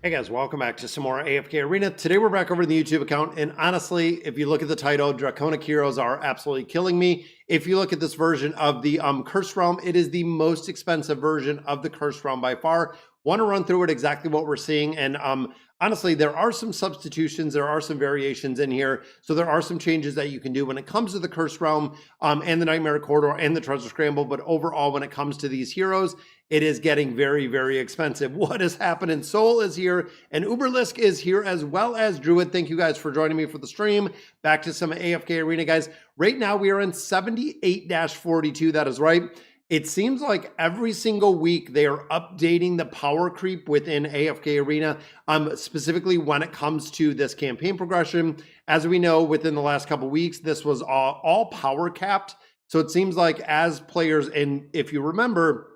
Hey guys, welcome back to some more AFK Arena. Today we're back over the YouTube account, and honestly, if you look at the title, Draconic heroes are absolutely killing me. If you look at this version of the Cursed Realm, it is the most expensive version of the Cursed Realm by far. Want to run through it exactly what we're seeing, and honestly, there are some substitutions, there are some variations in here, so there are some changes that you can do when it comes to the Cursed Realm and the Nightmare Corridor and the Treasure Scramble, but overall, when it comes to these heroes, it is getting very, very expensive. What is happening? Soul is here, and Uberlisk is here, as well as Druid. Thank you guys for joining me for the stream. Back to some AFK Arena, guys. Right now, we are in 78-42. That is right. It seems like every single week they are updating the power creep within AFK Arena, specifically when it comes to this campaign progression. As we know, within the last couple weeks, this was all power capped. So it seems like as players, and if you remember,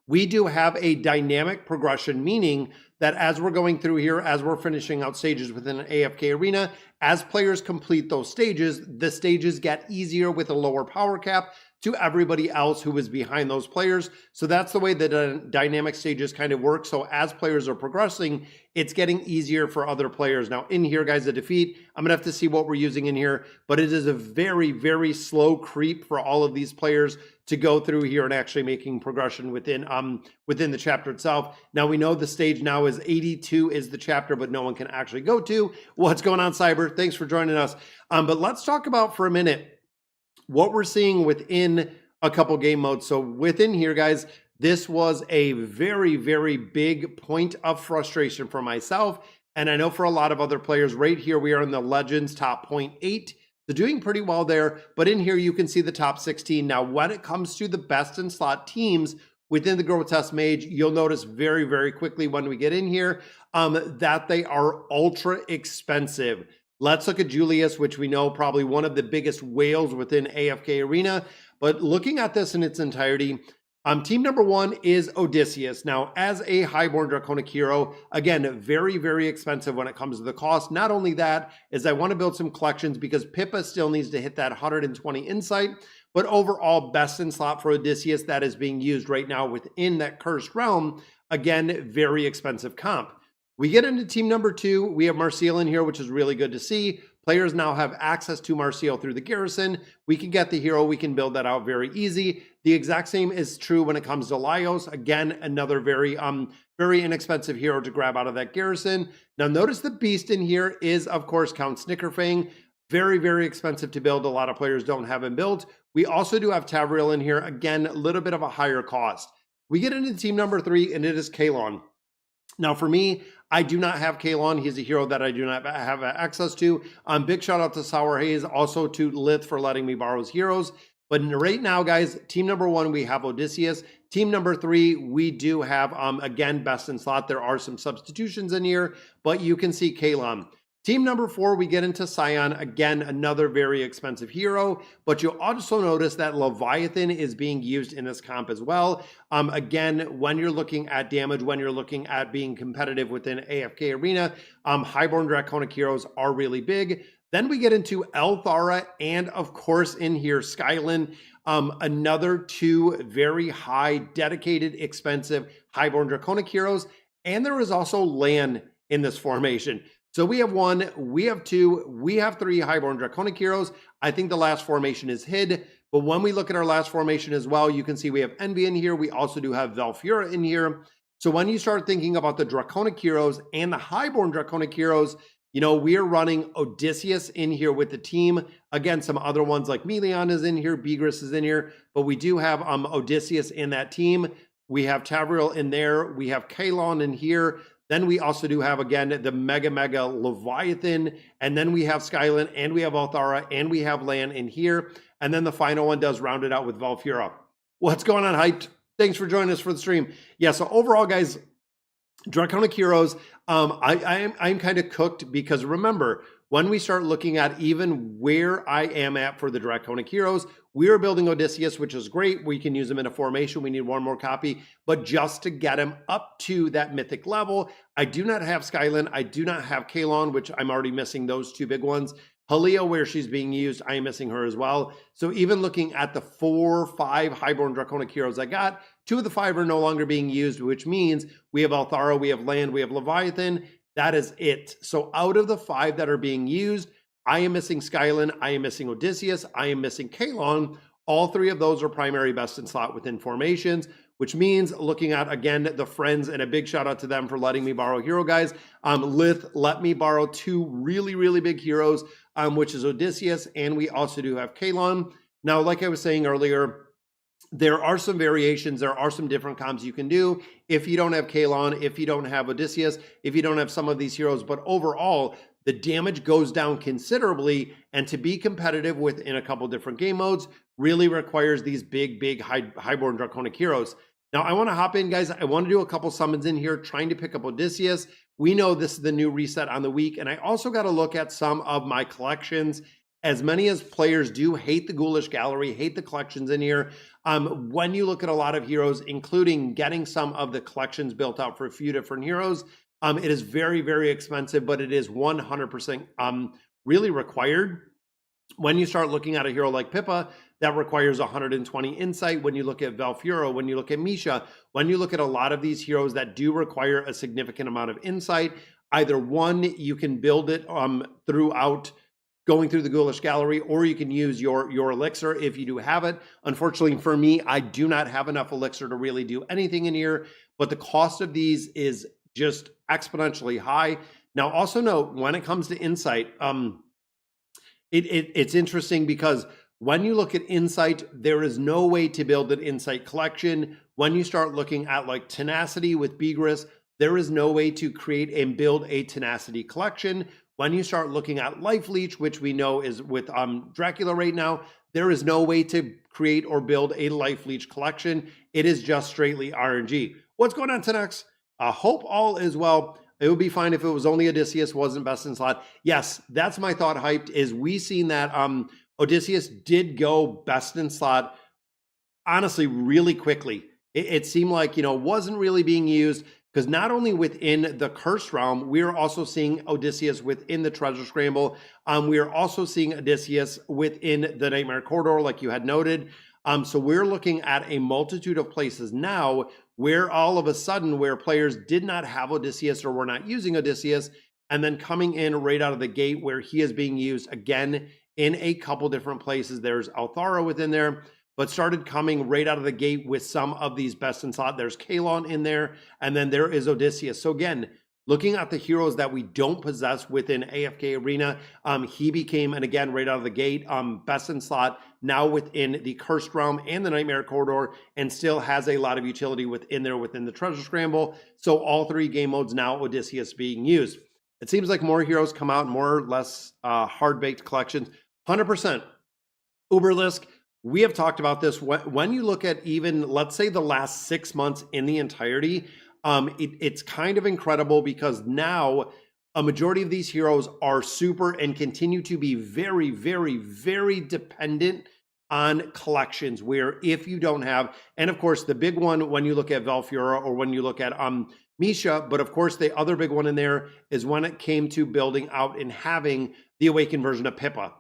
we do have a dynamic progression, meaning that as we're going through here, as we're finishing out stages within an AFK Arena, as players complete those stages, the stages get easier with a lower power cap to everybody else who is behind those players. So that's the way that dynamic stages kind of work. So as players are progressing, it's getting easier for other players. Now in here, guys, the defeat, I'm gonna have to see what we're using in here, but it is a very, very slow creep for all of these players to go through here and actually making progression within the chapter itself. Now we know the stage now is 82 is the chapter, but no one can actually go to. What's going on, Cyber? Thanks for joining us. But let's talk about for a minute what we're seeing within a couple game modes. So within here, guys, this was a very, very big point of frustration for myself. And I know for a lot of other players. Right here, we are in the Legends top 0.8. So doing pretty well there. But in here, you can see the top 16. Now, when it comes to the best in slot teams within the Grotesque Mage, you'll notice very, very quickly when we get in here that they are ultra expensive. Let's look at Julius, which we know probably one of the biggest whales within AFK Arena. But looking at this in its entirety, team number one is Odysius. Now, as a Highborn Draconic hero, again, very, very expensive when it comes to the cost. Not only that, is I want to build some collections because Pippa still needs to hit that 120 insight. But overall, best in slot for Odysius that is being used right now within that Cursed Realm. Again, very expensive comp. We get into team number two. We have Marcial in here, which is really good to see. Players now have access to Marcial through the garrison. We can get the hero. We can build that out very easy. The exact same is true when it comes to Laios. Again, another very inexpensive hero to grab out of that garrison. Now, notice the beast in here is, of course, Count Snickerfang. Very, very expensive to build. A lot of players don't have him built. We also do have Tavril in here. Again, a little bit of a higher cost. We get into team number three, and it is Kalon. Now, for me, I do not have Kalon. He's a hero that I do not have access to. Big shout out to Sour Haze, also to Lith for letting me borrow his heroes. But right now, guys, team number one, we have Odysseus. Team number three, we do have, again, best in slot. There are some substitutions in here, but you can see Kalon. Team number four, we get into Scion. Again, another very expensive hero, but you'll also notice that Leviathan is being used in this comp as well. Again, when you're looking at damage, when you're looking at being competitive within AFK Arena, Highborn Draconic heroes are really big. Then we get into Elthara and, of course, in here, Skylin. Another two very high, dedicated, expensive Highborn Draconic heroes. And there is also Lan in this formation. So we have one, we have two, we have three Highborn Draconic heroes. I think the last formation is hid, but when we look at our last formation as well, you can see we have Envy in here. We also do have Valfura in here. So when you start thinking about the Draconic heroes and the Highborn Draconic heroes, you know, we are running Odysseus in here with the team. Again, some other ones like Melion is in here, Begrus is in here, but we do have Odysseus in that team. We have Tavril in there. We have Kalon in here. Then we also do have, again, the Mega Leviathan, and then we have Skylin, and we have Althara, and we have Lan in here, and then the final one does round it out with Valfura. What's going on, Hyped? Thanks for joining us for the stream. Yeah, so overall, guys, Draconic heroes, I'm kind of cooked because remember, when we start looking at even where I am at for the Draconic heroes, we are building Odysseus, which is great. We can use him in a formation. We need one more copy, but just to get him up to that mythic level, I do not have Skylin. I do not have Kalon, which I'm already missing those two big ones. Halia, where she's being used, I am missing her as well. So even looking at the 4, 5 highborn Draconic heroes I got, 2 of the 5 are no longer being used, which means we have Althara, we have Land, we have Leviathan. That is it. So out of the 5 that are being used, I am missing Skylin, I am missing Odysseus, I am missing Kalon. All 3 of those are primary best in slot within formations, which means looking at, again, the friends, and a big shout out to them for letting me borrow hero guys. Lith let me borrow 2 really, really big heroes, which is Odysseus, and we also do have Kalon. Now, like I was saying earlier, there are some variations. There are some different comps you can do if you don't have Kalon, if you don't have Odysseus, if you don't have some of these heroes. But overall, the damage goes down considerably, and to be competitive within a couple different game modes really requires these big highborn Draconic heroes. Now, I want to hop in, guys. I want to do a couple summons in here, trying to pick up Odysseus. We know this is the new reset on the week, and I also got to look at some of my collections. As many as players do hate the Ghoulish gallery, hate the collections in here. When you look at a lot of heroes, including getting some of the collections built out for a few different heroes, it is very, very expensive, but it is 100% really required. When you start looking at a hero like Pippa, that requires 120 insight. When you look at Valfuro, when you look at Misha, when you look at a lot of these heroes that do require a significant amount of insight, either one, you can build it throughout going through the Ghoulish gallery, or you can use your elixir if you do have it. Unfortunately for me, I do not have enough elixir to really do anything in here, but the cost of these is just exponentially high. Now, also note, when it comes to insight, it's interesting because when you look at insight, there is no way to build an insight collection. When you start looking at like tenacity with Begress, there is no way to create and build a tenacity collection. When you start looking at life leech, which we know is with Dracula right now, there is no way to create or build a life leech collection. It is just straightly RNG. What's going on, Tenex? Hope all is well. It would be fine if it was only Odysseus wasn't best in slot. Yes, that's my thought. Hyped is we seen that Odysseus did go best in slot, honestly, really quickly. It seemed like, wasn't really being used, because not only within the Cursed Realm, we are also seeing Odysseus within the Treasure Scramble. We are also seeing Odysseus within the Nightmare Corridor, like you had noted. So we're looking at a multitude of places now where all of a sudden, where players did not have Odysseus or were not using Odysseus, and then coming in right out of the gate where he is being used again in a couple different places. There's Althara within there, but started coming right out of the gate with some of these best in slot. There's Kalon in there, and then there is Odysseus. So again, looking at the heroes that we don't possess within AFK Arena, he became, and again, right out of the gate, best in slot now within the Cursed Realm and the Nightmare Corridor, and still has a lot of utility within there within the Treasure Scramble. So all 3 game modes now, Odysseus being used. It seems like more heroes come out, more or less hard-baked collections. 100%. Uberlisk, we have talked about this. When you look at even, let's say, the last 6 months in the entirety, it's kind of incredible because now a majority of these heroes are super and continue to be very, very, very dependent on collections, where if you don't have, and of course the big one when you look at Valfura or when you look at Misha, but of course the other big one in there is when it came to building out and having the awakened version of Pippa.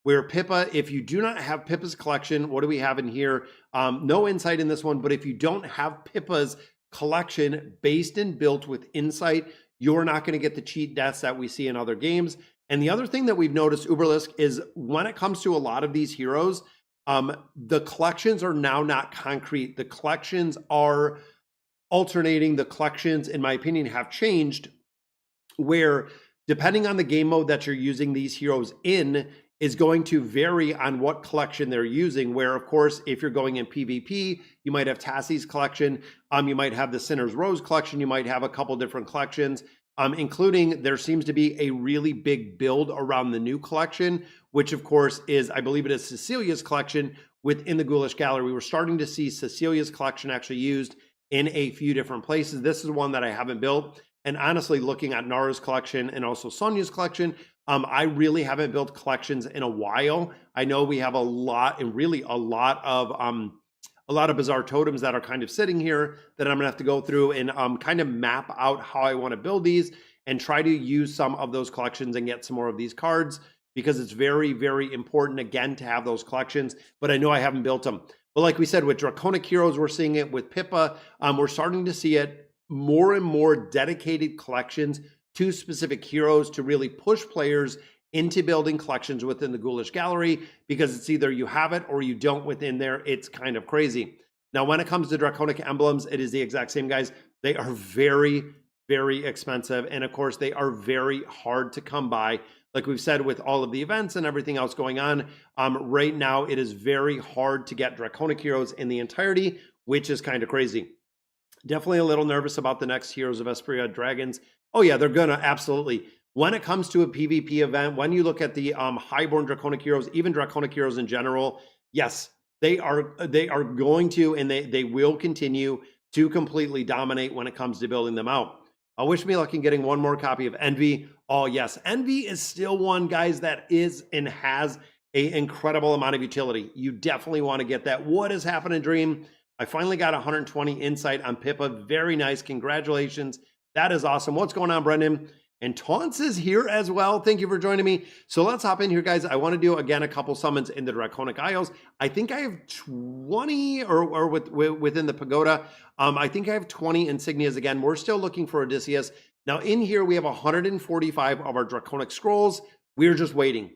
Where Pippa, if you do not have Pippa's collection, what do we have in here? No insight in this one, but if you don't have Pippa's collection based and built with insight, you're not going to get the cheat deaths that we see in other games. And the other thing that we've noticed, Uberlisk, is when it comes to a lot of these heroes, the collections are now not concrete. The collections are alternating. The collections, in my opinion, have changed, where depending on the game mode that you're using these heroes in is going to vary on what collection they're using, where of course, if you're going in PvP, you might have Tassie's collection, you might have the Sinner's Rose collection, you might have a couple different collections, including there seems to be a really big build around the new collection, which of course is, I believe it is Cecilia's collection within the Ghoulish Gallery. We're starting to see Cecilia's collection actually used in a few different places. This is one that I haven't built. And honestly, looking at Nara's collection and also Sonia's collection, I really haven't built collections in a while. I know we have a lot, and really a lot of bizarre totems that are kind of sitting here that I'm gonna have to go through and kind of map out how I want to build these and try to use some of those collections and get some more of these cards. because it's very, very important, again, to have those collections, but I know I haven't built them. But like we said, with Draconic Heroes, we're seeing it. With Pippa, we're starting to see it more and more dedicated collections to specific heroes to really push players into building collections within the Ghoulish gallery, because it's either you have it or you don't within there. It's kind of crazy. Now, when it comes to Draconic emblems, it is the exact same, guys. They are very, very expensive. And of course, they are very hard to come by. Like we've said, with all of the events and everything else going on, right now, it is very hard to get Draconic heroes in the entirety, which is kind of crazy. Definitely a little nervous about the next Heroes of Vesperia Dragons. Oh yeah, they're gonna absolutely. When it comes to a PvP event, when you look at the Highborn Draconic heroes, even Draconic heroes in general, yes, they are going to, and they will continue to completely dominate when it comes to building them out. Wish me luck in getting one more copy of Envy. Oh yes, Envy is still one, guys, that is and has an incredible amount of utility. You definitely want to get that. What is happening, Dream? I finally got 120 insight on Pippa. Very nice. Congratulations. That is awesome. What's going on, Brendan? And Taunts is here as well. Thank you for joining me. So let's hop in here, guys. I want to do, again, a couple summons in the Draconic Isles. I think I have 20, or within the Pagoda, I think I have 20 insignias again. We're still looking for Odysius. Now, in here, we have 145 of our Draconic Scrolls. We're just waiting.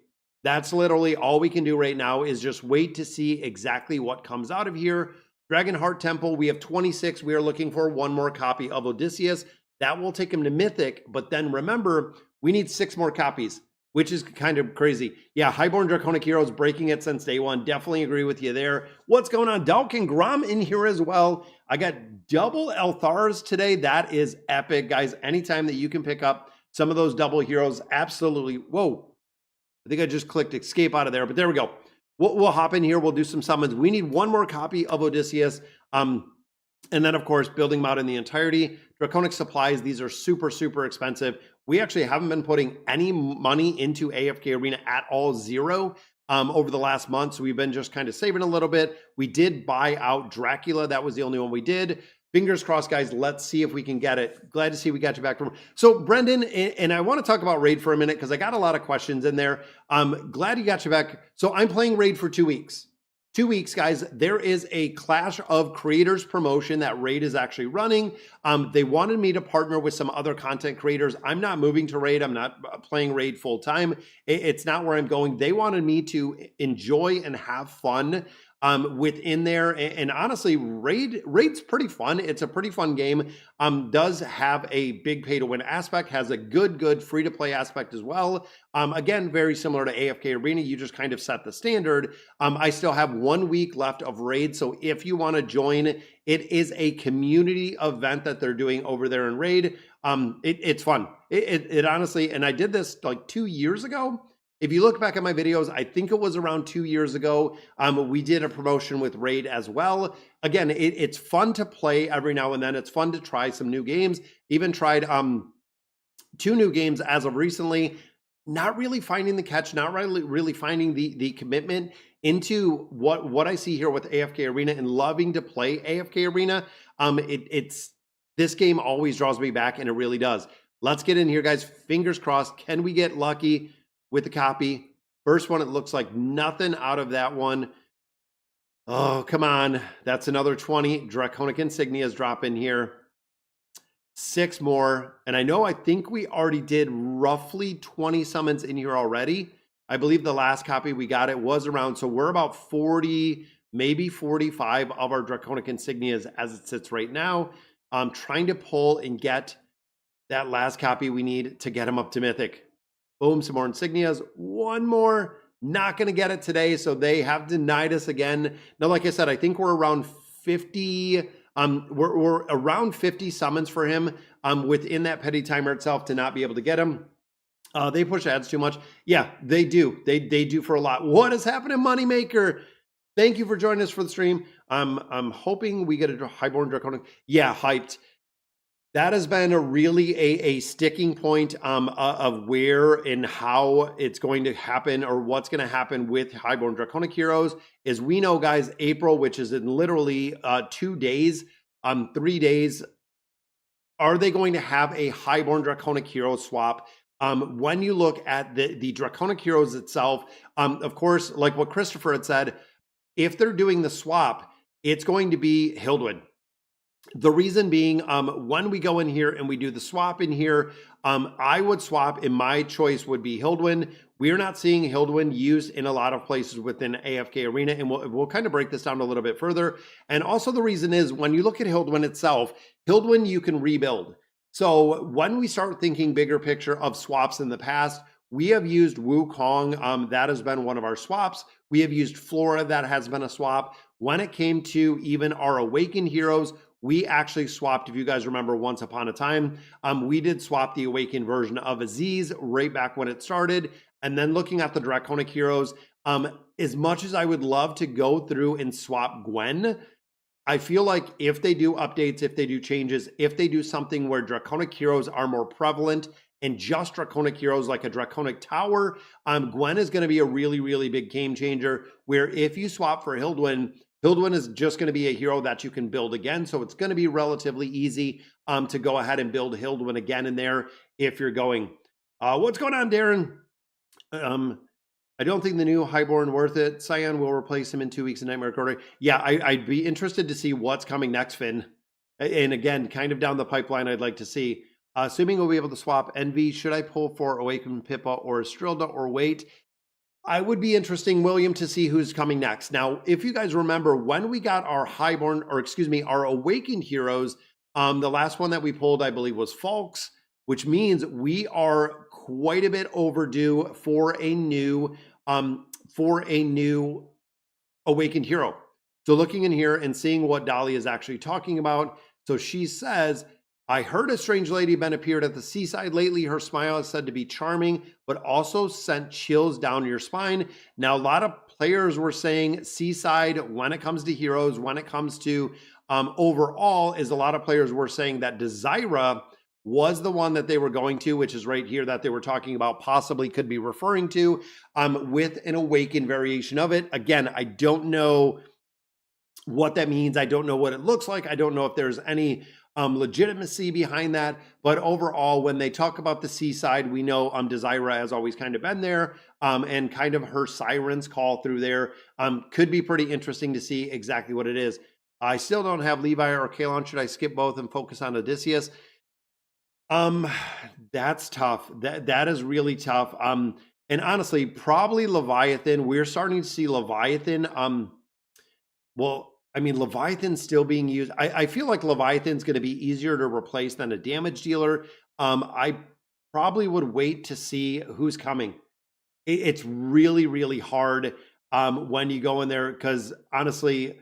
That's literally all we can do right now, is just wait to see exactly what comes out of here. Dragonheart Temple, we have 26. We are looking for one more copy of Odysius. That will take him to Mythic, but then remember, we need 6 more copies, which is kind of crazy. Yeah, Highborn Draconic Heroes breaking it since day one. Definitely agree with you there. What's going on? Dalkin Grom in here as well. I got double Elthars today. That is epic, guys. Anytime that you can pick up some of those double heroes, absolutely. Whoa, I think I just clicked escape out of there, but there we go. We'll hop in here. We'll do some summons. We need one more copy of Odysius. And then, of course, building them out in the entirety. Draconic supplies, these are super, super expensive. We actually haven't been putting any money into AFK Arena at all, 0, over the last month. So we've been just kind of saving a little bit. We did buy out Dracula. That was the only one we did. Fingers crossed, guys. Let's see if we can get it. Glad to see we got you back from. So Brendan, and I want to talk about Raid for a minute because I got a lot of questions in there. Glad you got you back. So I'm playing Raid for 2 weeks. 2 weeks, guys. There is a Clash of Creators promotion that Raid is actually running. They wanted me to partner with some other content creators. I'm not moving to Raid. I'm not playing Raid full time. It's not where I'm going. They wanted me to enjoy and have fun within there. And honestly, Raid's pretty fun. It's a pretty fun game. Does have a big pay to win aspect, has a good free to play aspect as well. Again, very similar to AFK Arena. You just kind of set the standard. I still have 1 week left of Raid. So if you want to join, it is a community event that they're doing over there in Raid. It's fun. It honestly, and I did this like 2 years ago. If you look back at my videos, I think it was around 2 years ago, we did a promotion with Raid as well. Again, it's fun to play every now and then. It's fun to try some new games. Even tried 2 new games as of recently. Not really finding the catch, not really finding the commitment into what I see here with AFK Arena, and loving to play AFK Arena. This game always draws me back, and it really does. Let's get in here, guys. Fingers crossed. Can we get lucky with the copy? First one, it looks like nothing out of that one. Oh, come on. That's another 20. Draconic Insignias drop in here. 6 more. And I think we already did roughly 20 summons in here already. I believe the last copy we got, it was around, so we're about 40, maybe 45 of our Draconic Insignias as it sits right now. I'm trying to pull and get that last copy we need to get them up to Mythic. Boom, some more insignias. 1 more. Not going to get it today, so they have denied us again. Now, like I said, I think we're around 50. We're around 50 summons for him within that petty timer itself to not be able to get him. They push ads too much. Yeah, they do. They do for a lot. What is happening, Moneymaker? Thank you for joining us for the stream. I'm hoping we get a Highborn Draconic. Yeah, hyped. That has been a sticking point of where and how it's going to happen, or what's going to happen with Highborn Draconic Heroes. Is we know, guys, April, which is in literally 2 days, 3 days, are they going to have a Highborn Draconic Hero swap When you look at the Draconic heroes itself, of course, like what Christopher had said, if they're doing the swap, it's going to be Hildwin. The reason being, when we go in here and we do the swap in here, I would swap, and my choice would be Hildwin. We're not seeing Hildwin used in a lot of places within AFK Arena, and we'll kind of break this down a little bit further. And also the reason is, when you look at Hildwin itself, Hildwin you can rebuild. So when we start thinking bigger picture of swaps in the past, we have used Wukong. That has been one of our swaps. We have used Flora. That has been a swap. When it came to even our Awakened heroes, we actually swapped, if you guys remember, once upon a time, we did swap the Awakened version of Aziz right back when it started. And then looking at the Draconic heroes, as much as I would love to go through and swap Gwen, I feel like if they do updates, if they do changes, if they do something where Draconic heroes are more prevalent and just Draconic heroes like a Draconic Tower, Gwen is going to be a really, really big game changer, where if you swap for Hildwin, Hildwin is just going to be a hero that you can build again. So it's going to be relatively easy to go ahead and build Hildwin again in there if you're going. What's going on, Darren? I don't think the new Highborn worth it. Cyan will replace him in 2 weeks in Nightmare Quarter. Yeah, I'd be interested to see what's coming next, Finn. And again, kind of down the pipeline, I'd like to see. Assuming we'll be able to swap Envy, should I pull for Awakened Pippa or Strilda or wait? I would be interesting, William, to see who's coming next. Now, if you guys remember, when we got our Highborn, or excuse me, our Awakened heroes, the last one that we pulled, I believe, was Falks, which means we are quite a bit overdue for a new Awakened hero. So looking in here and seeing what Dolly is actually talking about. So she says, I heard a strange lady been appeared at the seaside lately. Her smile is said to be charming, but also sent chills down your spine. Now, a lot of players were saying seaside when it comes to heroes, when it comes to overall, is a lot of players were saying that Desira was the one that they were going to, which is right here that they were talking about, possibly could be referring to, with an Awakened variation of it. Again, I don't know what that means. I don't know what it looks like. I don't know if there's any legitimacy behind that. But overall, when they talk about the seaside, we know Desira has always kind of been there, and kind of her sirens call through there could be pretty interesting to see exactly what it is. I still don't have Levi or Kalon. Should I skip both and focus on Odysseus? That's tough. That is really tough. And honestly, probably Leviathan. We're starting to see Leviathan. Well, I mean, Leviathan's still being used. I feel like Leviathan's going to be easier to replace than a damage dealer. I probably would wait to see who's coming. It's really, really hard when you go in there, because honestly,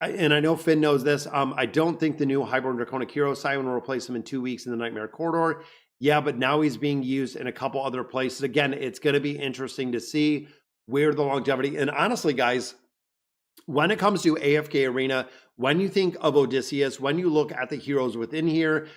and I know Finn knows this, I don't think the new Highborn Draconic hero Simon will replace him in 2 weeks in the Nightmare Corridor. Yeah, but now he's being used in a couple other places. Again, it's going to be interesting to see where the longevity, and honestly, guys, when it comes to AFK Arena, when you think of Odysseus, when you look at the heroes within here,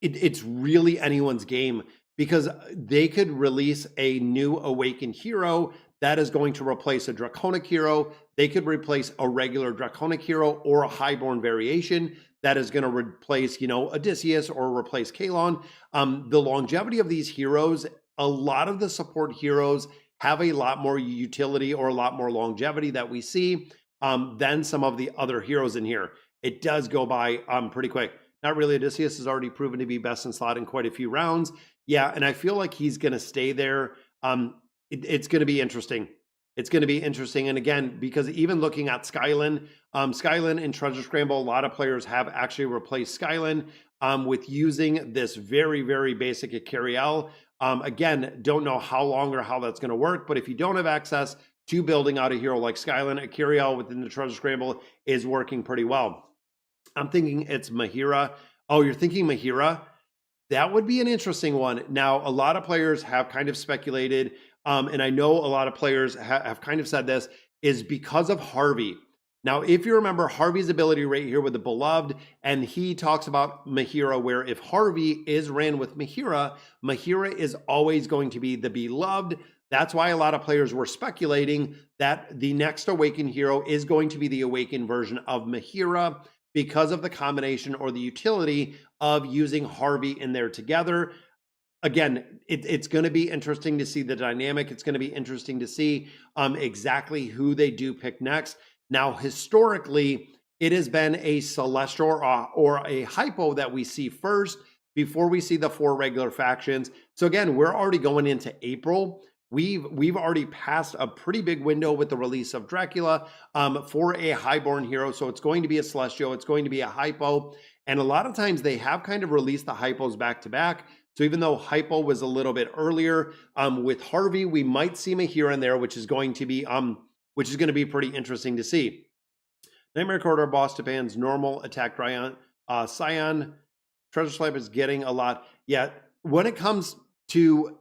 it's really anyone's game, because they could release a new Awakened hero that is going to replace a Draconic hero. They could replace a regular Draconic hero or a Highborn variation that is going to replace, Odysseus or replace Kalon. The longevity of these heroes, a lot of the support heroes have a lot more utility or a lot more longevity that we see than some of the other heroes in here. It does go by pretty quick. Not really. Odysseus has already proven to be best in slot in quite a few rounds. Yeah, and I feel like he's going to stay there. It's going to be interesting. It's going to be interesting. And again, because even looking at Skylin, Skylin in Treasure Scramble, a lot of players have actually replaced Skylin with using this very, very basic Akariel. Again, don't know how long or how that's going to work, but if you don't have access to building out a hero like Skylin, Akariel within the Treasure Scramble is working pretty well. I'm thinking it's Mahira. Oh, you're thinking Mahira? That would be an interesting one. Now, a lot of players have kind of speculated, and I know a lot of players have kind of said this, is because of Harvey. Now, if you remember Harvey's ability right here with the Beloved, and he talks about Mahira, where if Harvey is ran with Mahira, Mahira is always going to be the Beloved. That's why a lot of players were speculating that the next Awakened hero is going to be the Awakened version of Mahira. because of the combination or the utility of using Harvey in there together. Again, it's going to be interesting to see the dynamic. It's going to be interesting to see exactly who they do pick next. Now, historically, it has been a Celestial or a Hypo that we see first before we see the 4 regular factions. So again, we're already going into April. We've already passed a pretty big window with the release of Dracula for a highborn hero. So it's going to be a Celestial, it's going to be a Hypo. And a lot of times they have kind of released the Hypos back to back. So even though Hypo was a little bit earlier, with Harvey, we might see him here and there, which is going to be pretty interesting to see. Nightmare Corridor, Boss Japan's normal attack Scion. Treasure Slab is getting a lot. Yeah, when it comes to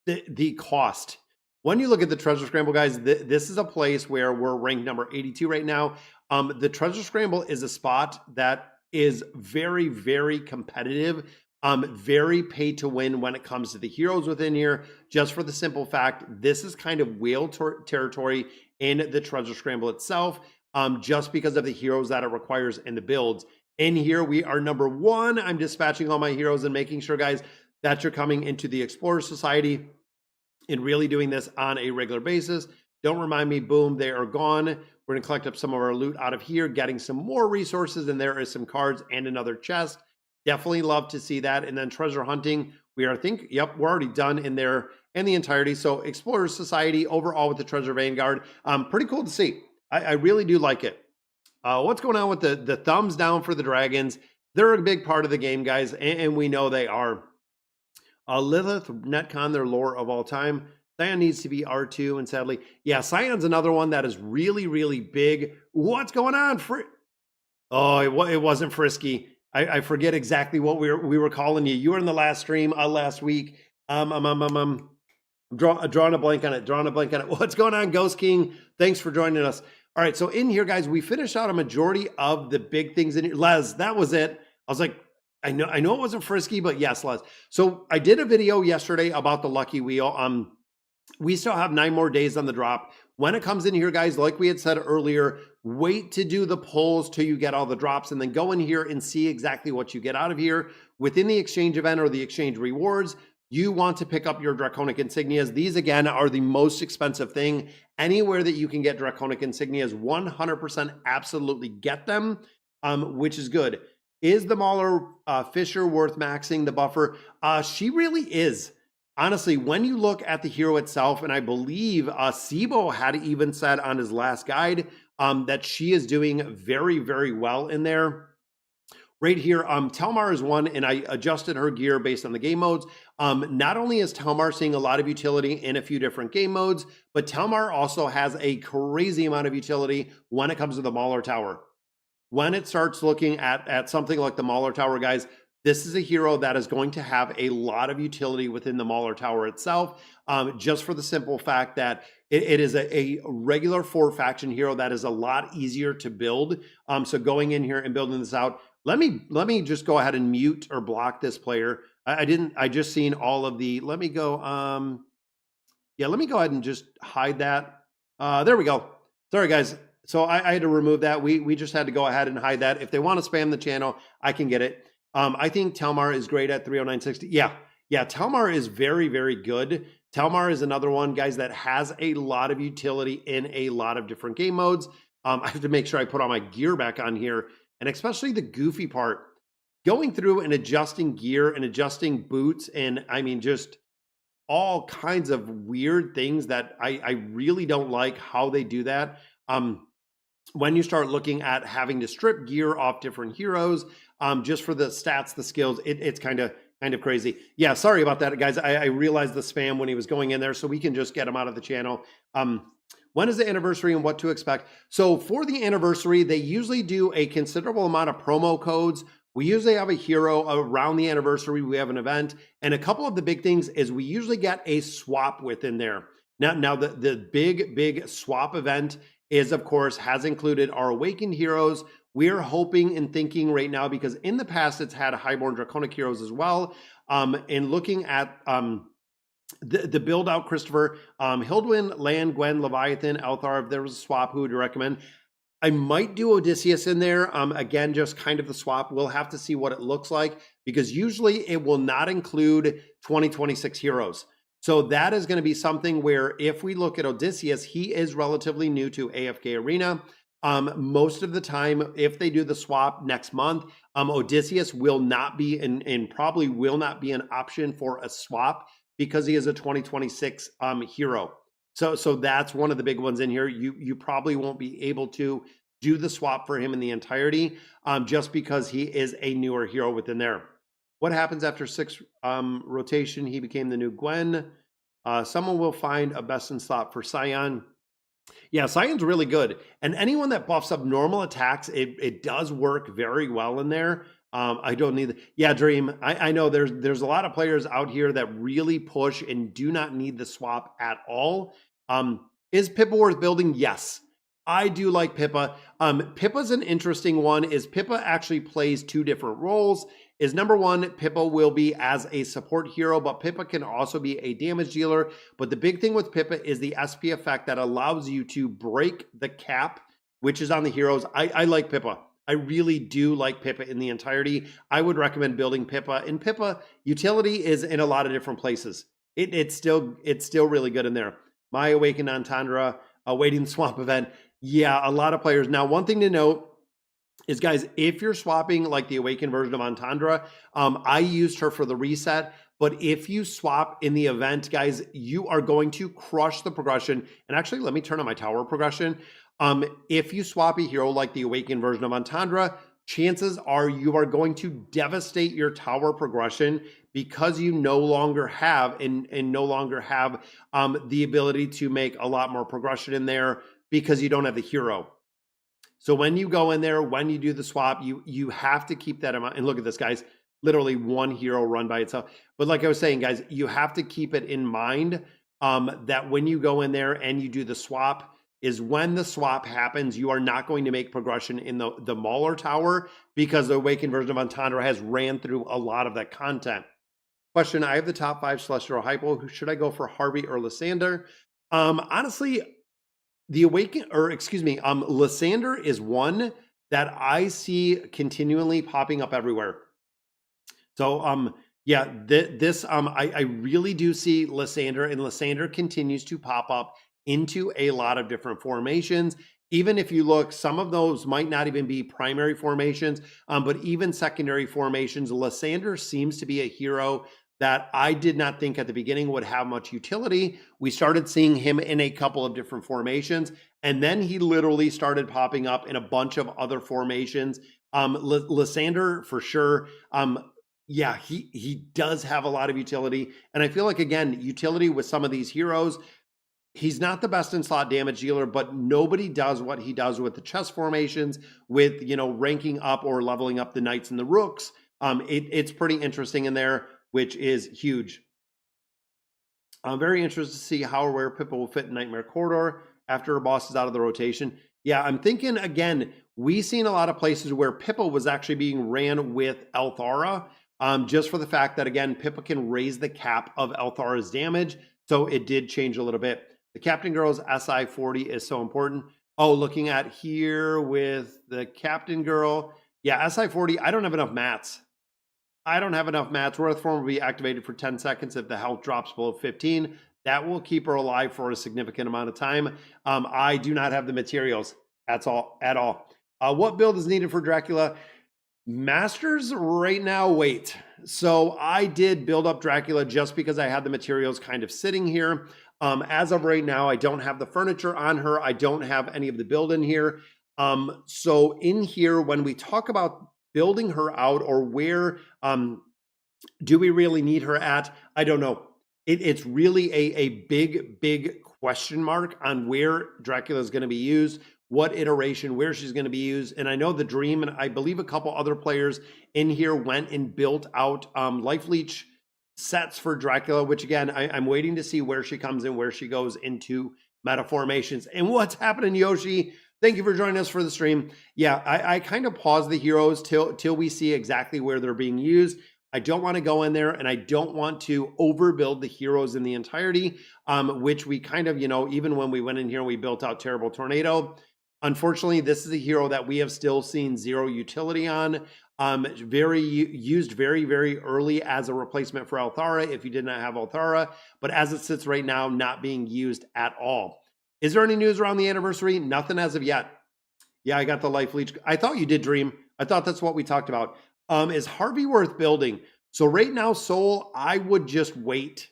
the cost, when you look at the Treasure Scramble, guys, this is a place where we're ranked number 82 right now. The Treasure Scramble is a spot that is very, very competitive. Very pay to win when it comes to the heroes within here, just for the simple fact, this is kind of whale territory in the Treasure Scramble itself, just because of the heroes that it requires in the builds. In here, we are number 1. I'm dispatching all my heroes and making sure, guys, that you're coming into the Explorer Society and really doing this on a regular basis. Don't remind me, boom, they are gone. We're going to collect up some of our loot out of here, getting some more resources, and there is some cards and another chest. Definitely love to see that. And then treasure hunting, we are we're already done in there in the entirety. So Explorers Society overall with the Treasure Vanguard, pretty cool to see. I really do like it. What's going on with the thumbs down for the Dragons? They're a big part of the game, guys, and we know they are. Lilith, Netcon, their lore of all time. Scion needs to be R2, and sadly, yeah, Scion's another one that is really, really big. What's going on? Oh, it wasn't Frisky. I forget exactly what we were calling you. You were in the last stream last week. I'm drawing a blank on it. What's going on, Ghost King? Thanks for joining us. All right, so in here, guys, we finished out a majority of the big things in here. Les, that was it. I was like, I know it wasn't Frisky, but yes, Les. So I did a video yesterday about the Lucky Wheel. We still have 9 more days on the drop. When it comes in here, guys, like we had said earlier, wait to do the polls till you get all the drops and then go in here and see exactly what you get out of here. Within the exchange event or the exchange rewards, you want to pick up your Draconic insignias. These, again, are the most expensive thing. Anywhere that you can get Draconic insignias, 100% absolutely get them, which is good. Is the Mauler Fisher worth maxing the buffer? She really is. Honestly, when you look at the hero itself, and I believe Sibo had even said on his last guide that she is doing very, very well in there. Right here, Talimar is one, and I adjusted her gear based on the game modes. Not only is Talimar seeing a lot of utility in a few different game modes, but Talimar also has a crazy amount of utility when it comes to the Mauler Tower. When it starts looking at something like the Mauler Tower, guys, this is a hero that is going to have a lot of utility within the Mauler Tower itself, just for the simple fact that it is a regular 4-faction hero that is a lot easier to build. So going in here and building this out, let me just go ahead and mute or block this player. I just seen all of the, let me go ahead and just hide that. There we go. Sorry, guys. So I had to remove that. We just had to go ahead and hide that. If they want to spam the channel, I can get it. I think Talimar is great at 30960. Yeah, Talimar is very, very good. Talimar is another one, guys, that has a lot of utility in a lot of different game modes. I have to make sure I put all my gear back on here, and especially the goofy part. Going through and adjusting gear and adjusting boots, and I mean, just all kinds of weird things that I really don't like how they do that. When you start looking at having to strip gear off different heroes, just for the stats, the skills, it's kind of crazy. Yeah, sorry about that, guys. I realized the spam when he was going in there, so we can just get him out of the channel. When is the anniversary and what to expect? So for the anniversary, they usually do a considerable amount of promo codes. We usually have a hero around the anniversary. We have an event, and a couple of the big things is we usually get a swap within there. Now the big swap event is, of course, has included our Awakened heroes. We're hoping and thinking right now, because in the past it's had Highborn Draconic heroes as well. And looking at the build out, Christopher, Hildwin, Land, Gwen, Leviathan, Althar, if there was a swap, who would you recommend? I might do Odysius in there. Again, just kind of the swap. We'll have to see what it looks like because usually it will not include 2026 heroes. So that is going to be something where if we look at Odysius, he is relatively new to AFK Arena. Most of the time, if they do the swap next month, Odysius will not be and probably will not be an option for a swap because he is a 2026 hero. So that's one of the big ones in here. You probably won't be able to do the swap for him in the entirety just because he is a newer hero within there. What happens after 6 rotation? He became the new Gwen. Someone will find a best in slot for Scion. Yeah, Scion's really good. And anyone that buffs up normal attacks, it does work very well in there. I don't need yeah, Dream. I know there's a lot of players out here that really push and do not need the swap at all. Is Pippa worth building? Yes. I do like Pippa. Pippa's an interesting one. Is Pippa actually plays 2 different roles. Is number 1, Pippa will be as a support hero, but Pippa can also be a damage dealer. But the big thing with Pippa is the SP effect that allows you to break the cap, which is on the heroes. I like Pippa. I really do like Pippa in the entirety. I would recommend building Pippa. And Pippa utility is in a lot of different places. It's still really good in there. My Awakened Entendre, awaiting the swap event. Yeah, a lot of players. Now, one thing to note is, guys, if you're swapping like the Awakened version of Entendre, I used her for the reset. But if you swap in the event, guys, you are going to crush the progression. And actually, let me turn on my tower progression. If you swap a hero like the Awakened version of Entendre, chances are you are going to devastate your tower progression because you no longer have and no longer have the ability to make a lot more progression in there because you don't have the hero. So when you go in there, when you do the swap, you have to keep that in mind. And look at this, guys, literally 1 hero run by itself. But like I was saying, guys, you have to keep it in mind that when you go in there and you do the swap, is when the swap happens, you are not going to make progression in the Mauler tower because the Awakened version of Entendre has ran through a lot of that content. Question, I have the top 5 Celestial Hypo. Should I go for Harvey or Lysander? Honestly, the Lysander is one that I see continually popping up everywhere. So, yeah, I really do see Lysander, and Lysander continues to pop up into a lot of different formations. Even if you look, some of those might not even be primary formations, but even secondary formations. Lysander seems to be a hero that I did not think at the beginning would have much utility. We started seeing him in a couple of different formations, and then he literally started popping up in a bunch of other formations. Lysander, for sure. Yeah, he does have a lot of utility. And I feel like, again, utility with some of these heroes, he's not the best in slot damage dealer, but nobody does what he does with the chess formations, with, you know, ranking up or leveling up the knights and the rooks. It's pretty interesting in there, which is huge. I'm very interested to see how or where Pippa will fit in Nightmare Corridor after her boss is out of the rotation. Yeah, I'm thinking, again, we've seen a lot of places where Pippa was actually being ran with Althara, just for the fact that, again, Pippa can raise the cap of Althara's damage. So it did change a little bit. The Captain Girl's SI 40 is so important. Oh, looking at here with the Captain Girl. Yeah, SI 40, I don't have enough mats. I don't have enough mats. Wrath Form will be activated for 10 seconds if the health drops below 15. That will keep her alive for a significant amount of time. I do not have the materials at all. What build is needed for Dracula? Masters right now, wait. So I did build up Dracula just because I had the materials kind of sitting here. As of right now, I don't have the furniture on her. I don't have any of the build in here. So in here, when we talk about building her out or where do we really need her at, I don't know. It's really a big question mark on where Dracula is going to be used, what iteration, where she's going to be used. And I know the Dream, and I believe a couple other players in here went and built out life leech sets for Dracula, which again, I'm waiting to see where she comes in, where she goes into meta formations. And what's happening, Yoshi? Thank you for joining us for the stream. Yeah, I kind of pause the heroes till we see exactly where they're being used. I don't want to go in there, and I don't want to overbuild the heroes in the entirety, which we kind of, you know, even when we went in here and we built out Terrible Tornado, Unfortunately, this is a hero that we have still seen zero utility on. Used very, very early as a replacement for Althara if you did not have Althara, but as it sits right now, not being used at all. Is there any news around the anniversary? Nothing as of yet. Yeah, I got the life leech. I thought you did, Dream. I thought that's what we talked about. Is Harvey worth building? So right now, Soul, I would just wait.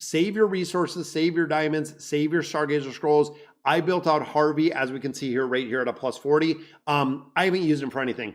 Save your resources, save your diamonds, save your Stargazer scrolls. I built out Harvey, as we can see here, right here at a plus 40. I haven't used him for anything.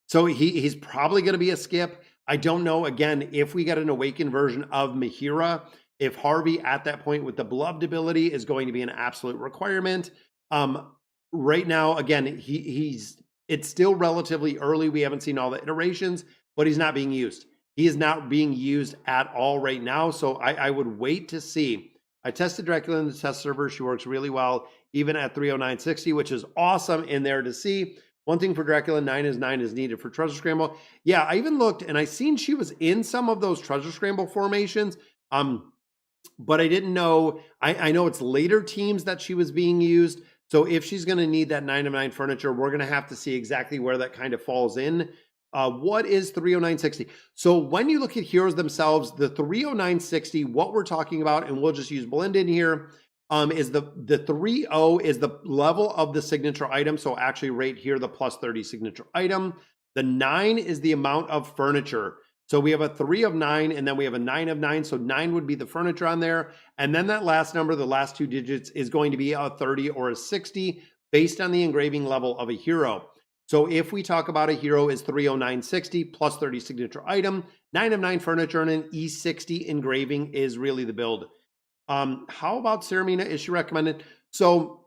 So he's probably going to be a skip. I don't know, again, if we get an awakened version of Mahira, if Harvey at that point with the beloved ability is going to be an absolute requirement. Right now, again, it's still relatively early. We haven't seen all the iterations, but he's not being used. He is not being used at all right now. So I would wait to see. I tested Dracula in the test server. She works really well, even at 30960, which is awesome in there to see. One thing for Dracula, 9 is needed for Treasure Scramble. Yeah, I even looked and I seen she was in some of those Treasure Scramble formations. But I didn't know. I know it's later teams that she was being used. So if she's going to need that 9 of 9 furniture, we're going to have to see exactly where that kind of falls in. What is 30960? So when you look at heroes themselves, the 30960, what we're talking about, and we'll just use blend in here, is the 30 is the level of the signature item. So actually right here, the plus 30 signature item. The 9 is the amount of furniture. So we have a 3 of 9, and then we have a 9 of 9. So 9 would be the furniture on there. And then that last number, the last 2 digits, is going to be a 30 or a 60 based on the engraving level of a hero. So if we talk about a hero is 30960 plus 30 signature item, 9 of 9 furniture, and an E60 engraving is really the build. How about Saramina? Is she recommended? So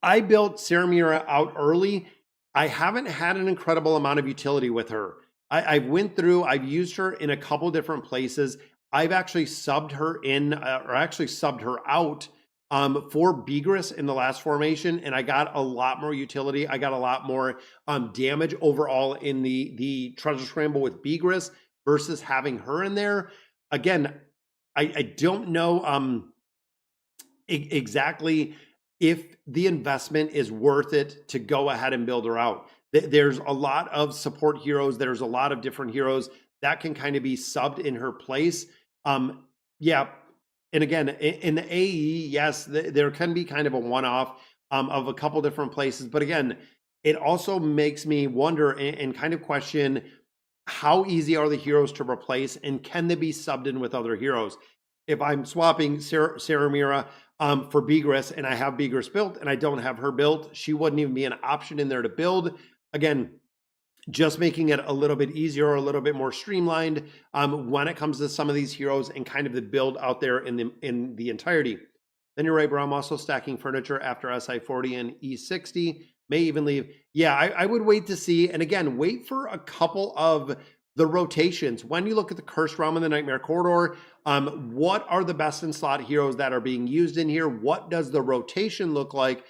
I built Saramira out early. I haven't had an incredible amount of utility with her. I've used her in a couple different places. I've actually subbed her in, or actually subbed her out for Begress in the last formation, and I got a lot more utility. I got a lot more damage overall in the Treasure Scramble with Begress versus having her in there. Again, I don't know exactly if the investment is worth it to go ahead and build her out. There's a lot of support heroes. There's a lot of different heroes that can kind of be subbed in her place. Yeah. And again, in the AE, yes, there can be kind of a one-off of a couple different places. But again, it also makes me wonder and kind of question how easy are the heroes to replace, and can they be subbed in with other heroes? If I'm swapping Saramira for Begress and I have Begress built and I don't have her built, she wouldn't even be an option in there to build. Again, just making it a little bit easier or a little bit more streamlined when it comes to some of these heroes and kind of the build out there in the entirety. Then you're right, bro. I'm also stacking furniture after SI40 and E60. May even leave. Yeah, I would wait to see. And again, wait for a couple of the rotations. When you look at the Cursed Realm and the Nightmare Corridor, what are the best in slot heroes that are being used in here? What does the rotation look like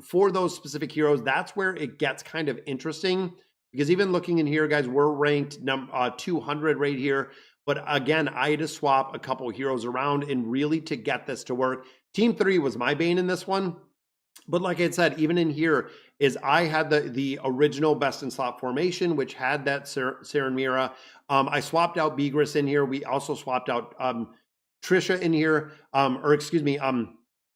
for those specific heroes? That's where it gets kind of interesting, because even looking in here, guys, we're ranked 200 right here. But again, I had to swap a couple heroes around and really to get this to work. Team 3 was my bane in this one. But like I said, even in here is I had the original best in slot formation, which had that Saramira. I swapped out Begress in here. We also swapped out Trisha in here,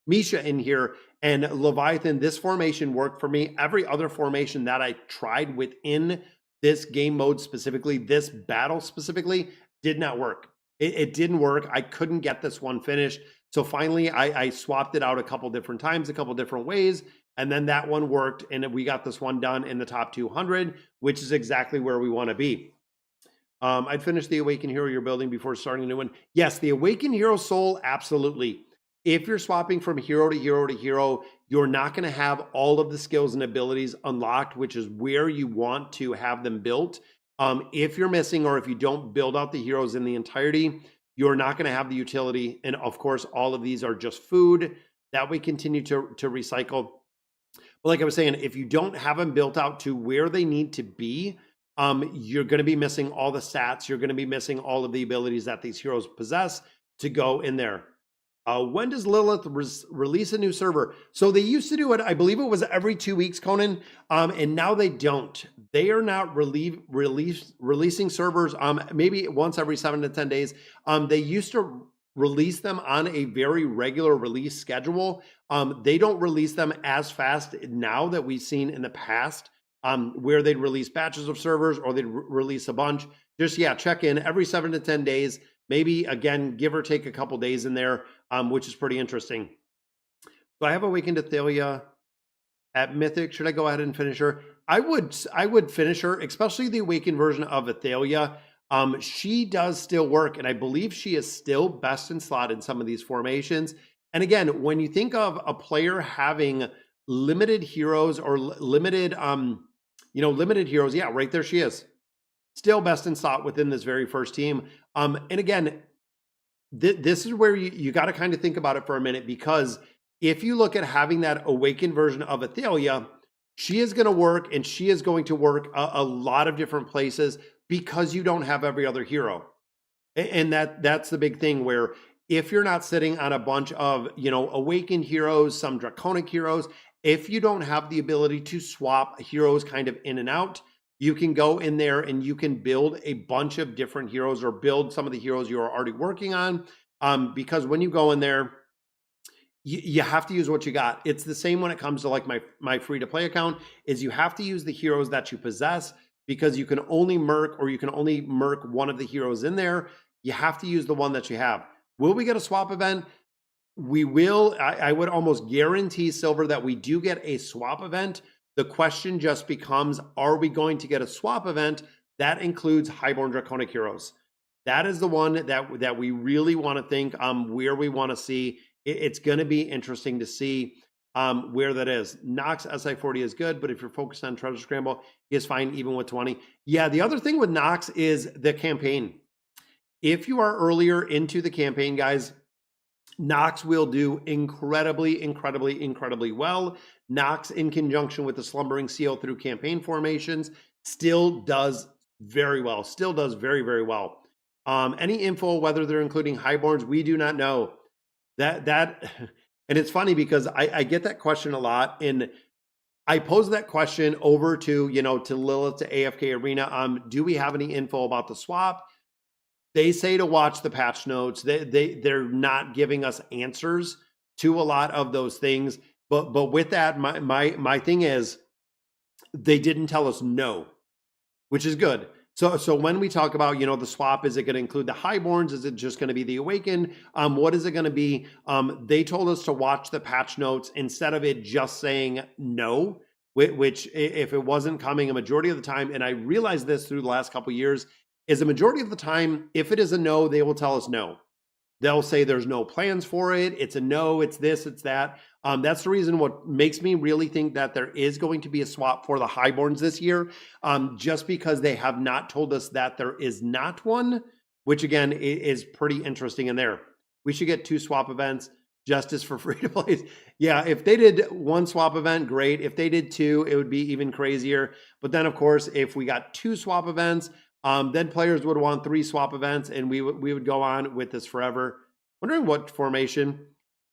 Misha in here, and Leviathan. This formation worked for me. Every other formation that I tried within this game mode specifically, this battle specifically, did not work. It didn't work. I couldn't get this one finished. So finally, I swapped it out a couple different times, a couple different ways, and then that one worked, and we got this one done in the top 200, which is exactly where we want to be. I'd finish the Awakened Hero you're building before starting a new one. Yes, the Awakened Hero Soul, absolutely. If you're swapping from hero to hero to hero, you're not going to have all of the skills and abilities unlocked, which is where you want to have them built. If you're missing, or if you don't build out the heroes in the entirety, you're not going to have the utility. And of course, all of these are just food that we continue to recycle. But like I was saying, if you don't have them built out to where they need to be, you're going to be missing all the stats. You're going to be missing all of the abilities that these heroes possess to go in there. When does Lilith release a new server? So they used to do it, I believe it was every 2 weeks, Conan, and now they don't. They are not releasing servers maybe once every 7 to 10 days. They used to release them on a very regular release schedule. They don't release them as fast now that we've seen in the past, where they'd release batches of servers or they'd release a bunch. Just, yeah, check in every 7 to 10 days. Maybe, again, give or take a couple days in there, which is pretty interesting. So I have Awakened Athalia at Mythic. Should I go ahead and finish her? I would finish her, especially the Awakened version of Athalia. She does still work, and I believe she is still best in slot in some of these formations. And again, when you think of a player having limited heroes or limited, limited heroes, yeah, right there she is. Still best in slot within this very first team. And again, this is where you got to kind of think about it for a minute, because if you look at having that Awakened version of Athalia, she is going to work, and she is going to work a lot of different places because you don't have every other hero. And that's the big thing, where if you're not sitting on a bunch of, Awakened heroes, some Draconic heroes, if you don't have the ability to swap heroes kind of in and out, you can go in there and you can build a bunch of different heroes, or build some of the heroes you are already working on. Because when you go in there, you have to use what you got. It's the same when it comes to like my free-to-play account, is you have to use the heroes that you possess, because you can only merc one of the heroes in there. You have to use the one that you have. Will we get a swap event? We will. I would almost guarantee, Silver, that we do get a swap event. The question just becomes, are we going to get a swap event that includes Highborn Draconic heroes? That is the one that we really want to think where we want to see. It's going to be interesting to see where that is. Nox SI40 is good, but if you're focused on Treasure Scramble, he is fine even with 20. Yeah, the other thing with Nox is the campaign. If you are earlier into the campaign, guys, Nox will do incredibly, incredibly, incredibly well. Nox, in conjunction with the Slumbering Seal through campaign formations, still does very well. Still does very, very well. Any info whether they're including Highborns, we do not know. And it's funny because I get that question a lot, and I pose that question over to Lilith, to AFK Arena. Do we have any info about the swap? They say to watch the patch notes. They're not giving us answers to a lot of those things. But with that, my thing is, they didn't tell us no, which is good. So when we talk about, the swap, is it going to include the Highborns? Is it just going to be the Awakened? What is it going to be? They told us to watch the patch notes instead of it just saying no, which if it wasn't coming a majority of the time, and I realized this through the last couple of years, is a majority of the time, if it is a no, they will tell us no. They'll say there's no plans for it. It's a no, it's this, it's that. That's the reason what makes me really think that there is going to be a swap for the Highborns this year, just because they have not told us that there is not one, which again is pretty interesting in there. We should get 2 swap events. Justice for free to play. Yeah, if they did 1 swap event, great. If they did 2, it would be even crazier. But then, of course, if we got 2 swap events, then players would want 3 swap events, and we would go on with this forever. Wondering what formation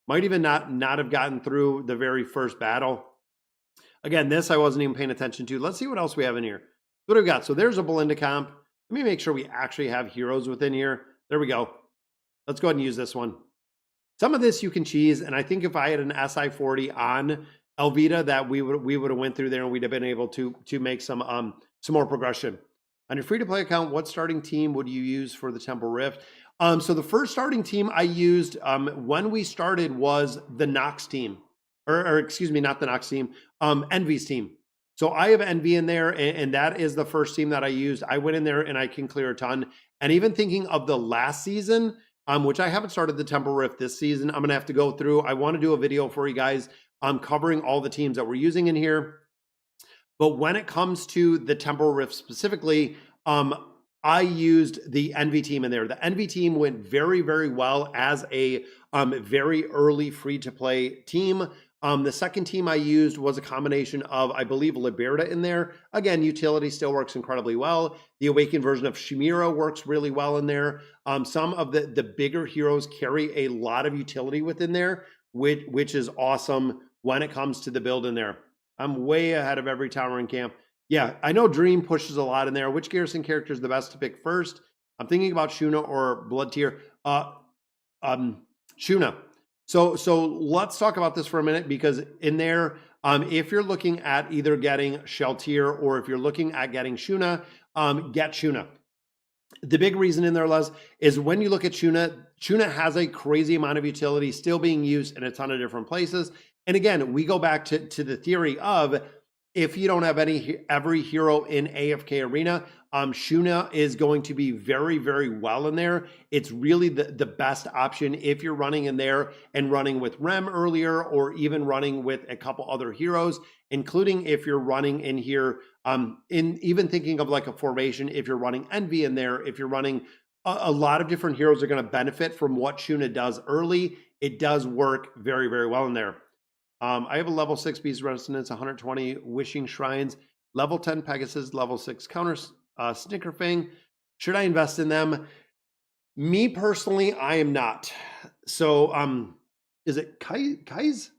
might even not have gotten through the very first battle. Again, this I wasn't even paying attention to. Let's see what else we have in here. What do we got? So there's a Belinda comp. Let me make sure we actually have heroes within here. There we go. Let's go ahead and use this one. Some of this you can cheese, and I think if I had an SI40 on Elvita, that we would have went through there and we'd have been able to make some more progression. On your free-to-play account, what starting team would you use for the Temporal Rift? So the first starting team I used when we started was the Nox team. Or excuse me, not the Nox team, Envy's team. So I have Envy in there, and that is the first team that I used. I went in there and I can clear a ton. And even thinking of the last season, which I haven't started the Temporal Rift this season, I'm going to have to go through. I want to do a video for you guys covering all the teams that we're using in here. But when it comes to the Temporal Rift specifically, I used the Envy team in there. The Envy team went very, very well as a very early free-to-play team. The second team I used was a combination of, I believe, Liberta in there. Again, utility still works incredibly well. The Awakened version of Chimera works really well in there. Some of the bigger heroes carry a lot of utility within there, which is awesome when it comes to the build in there. I'm way ahead of every tower in camp. Yeah, I know Dream pushes a lot in there. Which Garrison character is the best to pick first? I'm thinking about Shuna or Blood Tier. Shuna. So let's talk about this for a minute, because in there, if you're looking at either getting Shell Tier or if you're looking at getting Shuna, get Shuna. The big reason in there, Les, is when you look at Shuna, Shuna has a crazy amount of utility still being used in a ton of different places. And again, we go back to the theory of, if you don't have every hero in AFK Arena, Shuna is going to be very, very well in there. It's really the best option if you're running in there and running with Rem earlier, or even running with a couple other heroes, including if you're running in here, in even thinking of like a formation, if you're running Envy in there, if you're running a lot of different heroes are going to benefit from what Shuna does early. It does work very, very well in there. I have a level 6 Beast Resonance, 120 Wishing Shrines, level 10 Pegasus, level 6 Counter Snickerfang. Should I invest in them? Me personally, I am not. So, is it Kai's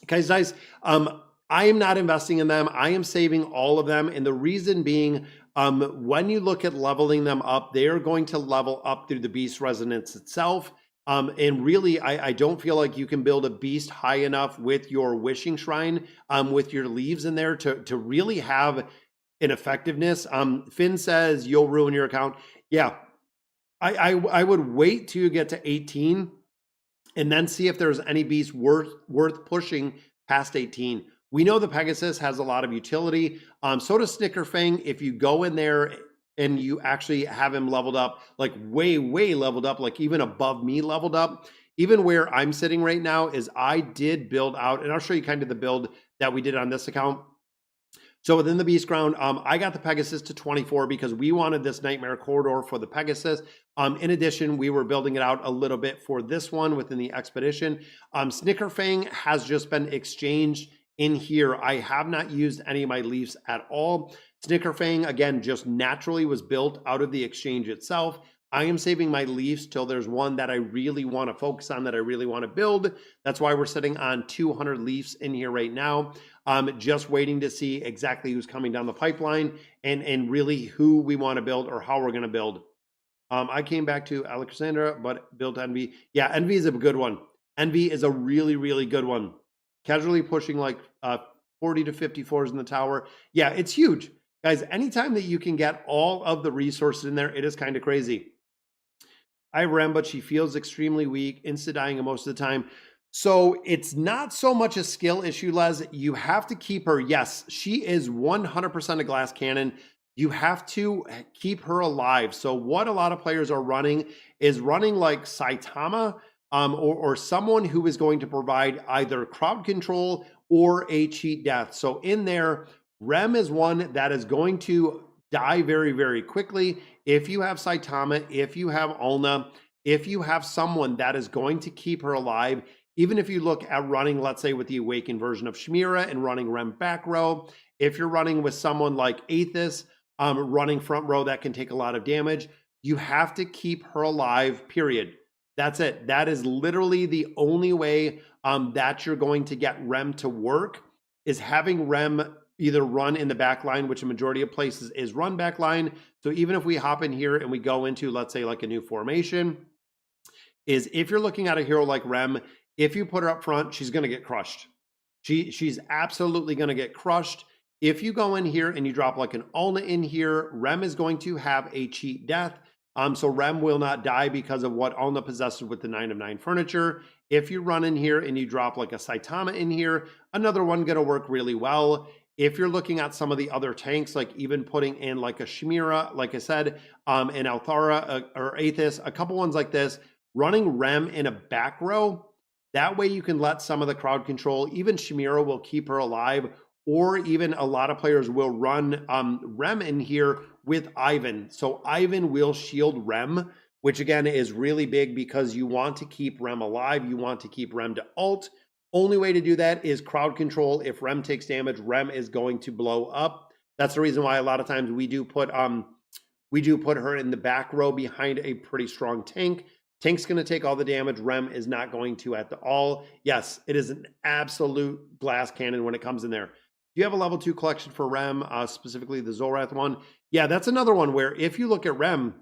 Dice? I am not investing in them. I am saving all of them. And the reason being, when you look at leveling them up, they are going to level up through the Beast Resonance itself. And really, I don't feel like you can build a beast high enough with your Wishing Shrine, with your leaves in there to really have an effectiveness. Finn says you'll ruin your account. Yeah, I would wait till you get to 18 and then see if there's any beast worth pushing past 18. We know the Pegasus has a lot of utility. So does Snickerfang. If you go in there and you actually have him leveled up, like way, way leveled up, like even above me leveled up, even where I'm sitting right now is I did build out, and I'll show you kind of the build that we did on this account. So within the Beast Ground, I got the Pegasus to 24 because we wanted this Nightmare Corridor for the Pegasus. In addition, we were building it out a little bit for this one within the Expedition. Snickerfang has just been exchanged in here. I have not used any of my leaves at all. Snickerfang, again, just naturally was built out of the exchange itself. I am saving my leaves till there's one that I really want to focus on, that I really want to build. That's why we're sitting on 200 leaves in here right now. Just waiting to see exactly who's coming down the pipeline and really who we want to build or how we're going to build. I came back to Alexandra, but built Envy. Yeah, Envy is a good one. Envy is a really, really good one. Casually pushing like 40 to 54s in the tower. Yeah, it's huge. Guys, anytime that you can get all of the resources in there, it is kind of crazy. I have Rem, but she feels extremely weak, insta-dying most of the time. So it's not so much a skill issue, Les. You have to keep her. Yes, she is 100% a glass cannon. You have to keep her alive. So what a lot of players are running is running like Saitama, or someone who is going to provide either crowd control or a cheat death. So in there, Rem is one that is going to die very, very quickly. If you have Saitama, if you have Ulna, if you have someone that is going to keep her alive, even if you look at running, let's say with the Awakened version of Chimera and running Rem back row, if you're running with someone like Aethys, running front row that can take a lot of damage, you have to keep her alive, period. That's it. That is literally the only way that you're going to get Rem to work, is having Rem either run in the back line, which a majority of places is run back line. So even if we hop in here and we go into, let's say, like a new formation, is if you're looking at a hero like Rem, if you put her up front, she's going to get crushed. She's absolutely going to get crushed. If you go in here and you drop like an Ulna in here, Rem is going to have a cheat death. So Rem will not die because of what Ulna possesses with the 9 of 9 furniture. If you run in here and you drop like a Saitama in here, another one going to work really well. If you're looking at some of the other tanks, like even putting in like a Chimera, like I said, an Althara or Aethys, a couple ones like this, running Rem in a back row, that way you can let some of the crowd control. Even Chimera will keep her alive, or even a lot of players will run Rem in here with Ivan. So Ivan will shield Rem, which again is really big because you want to keep Rem alive. You want to keep Rem to ult. Only way to do that is crowd control. If Rem takes damage, Rem is going to blow up. That's the reason why a lot of times we do put her in the back row behind a pretty strong tank. Tank's going to take all the damage. Rem is not going to at all. Yes, it is an absolute glass cannon when it comes in there. Do you have a level 2 collection for Rem, specifically the Zolrath one? Yeah, that's another one where if you look at Rem,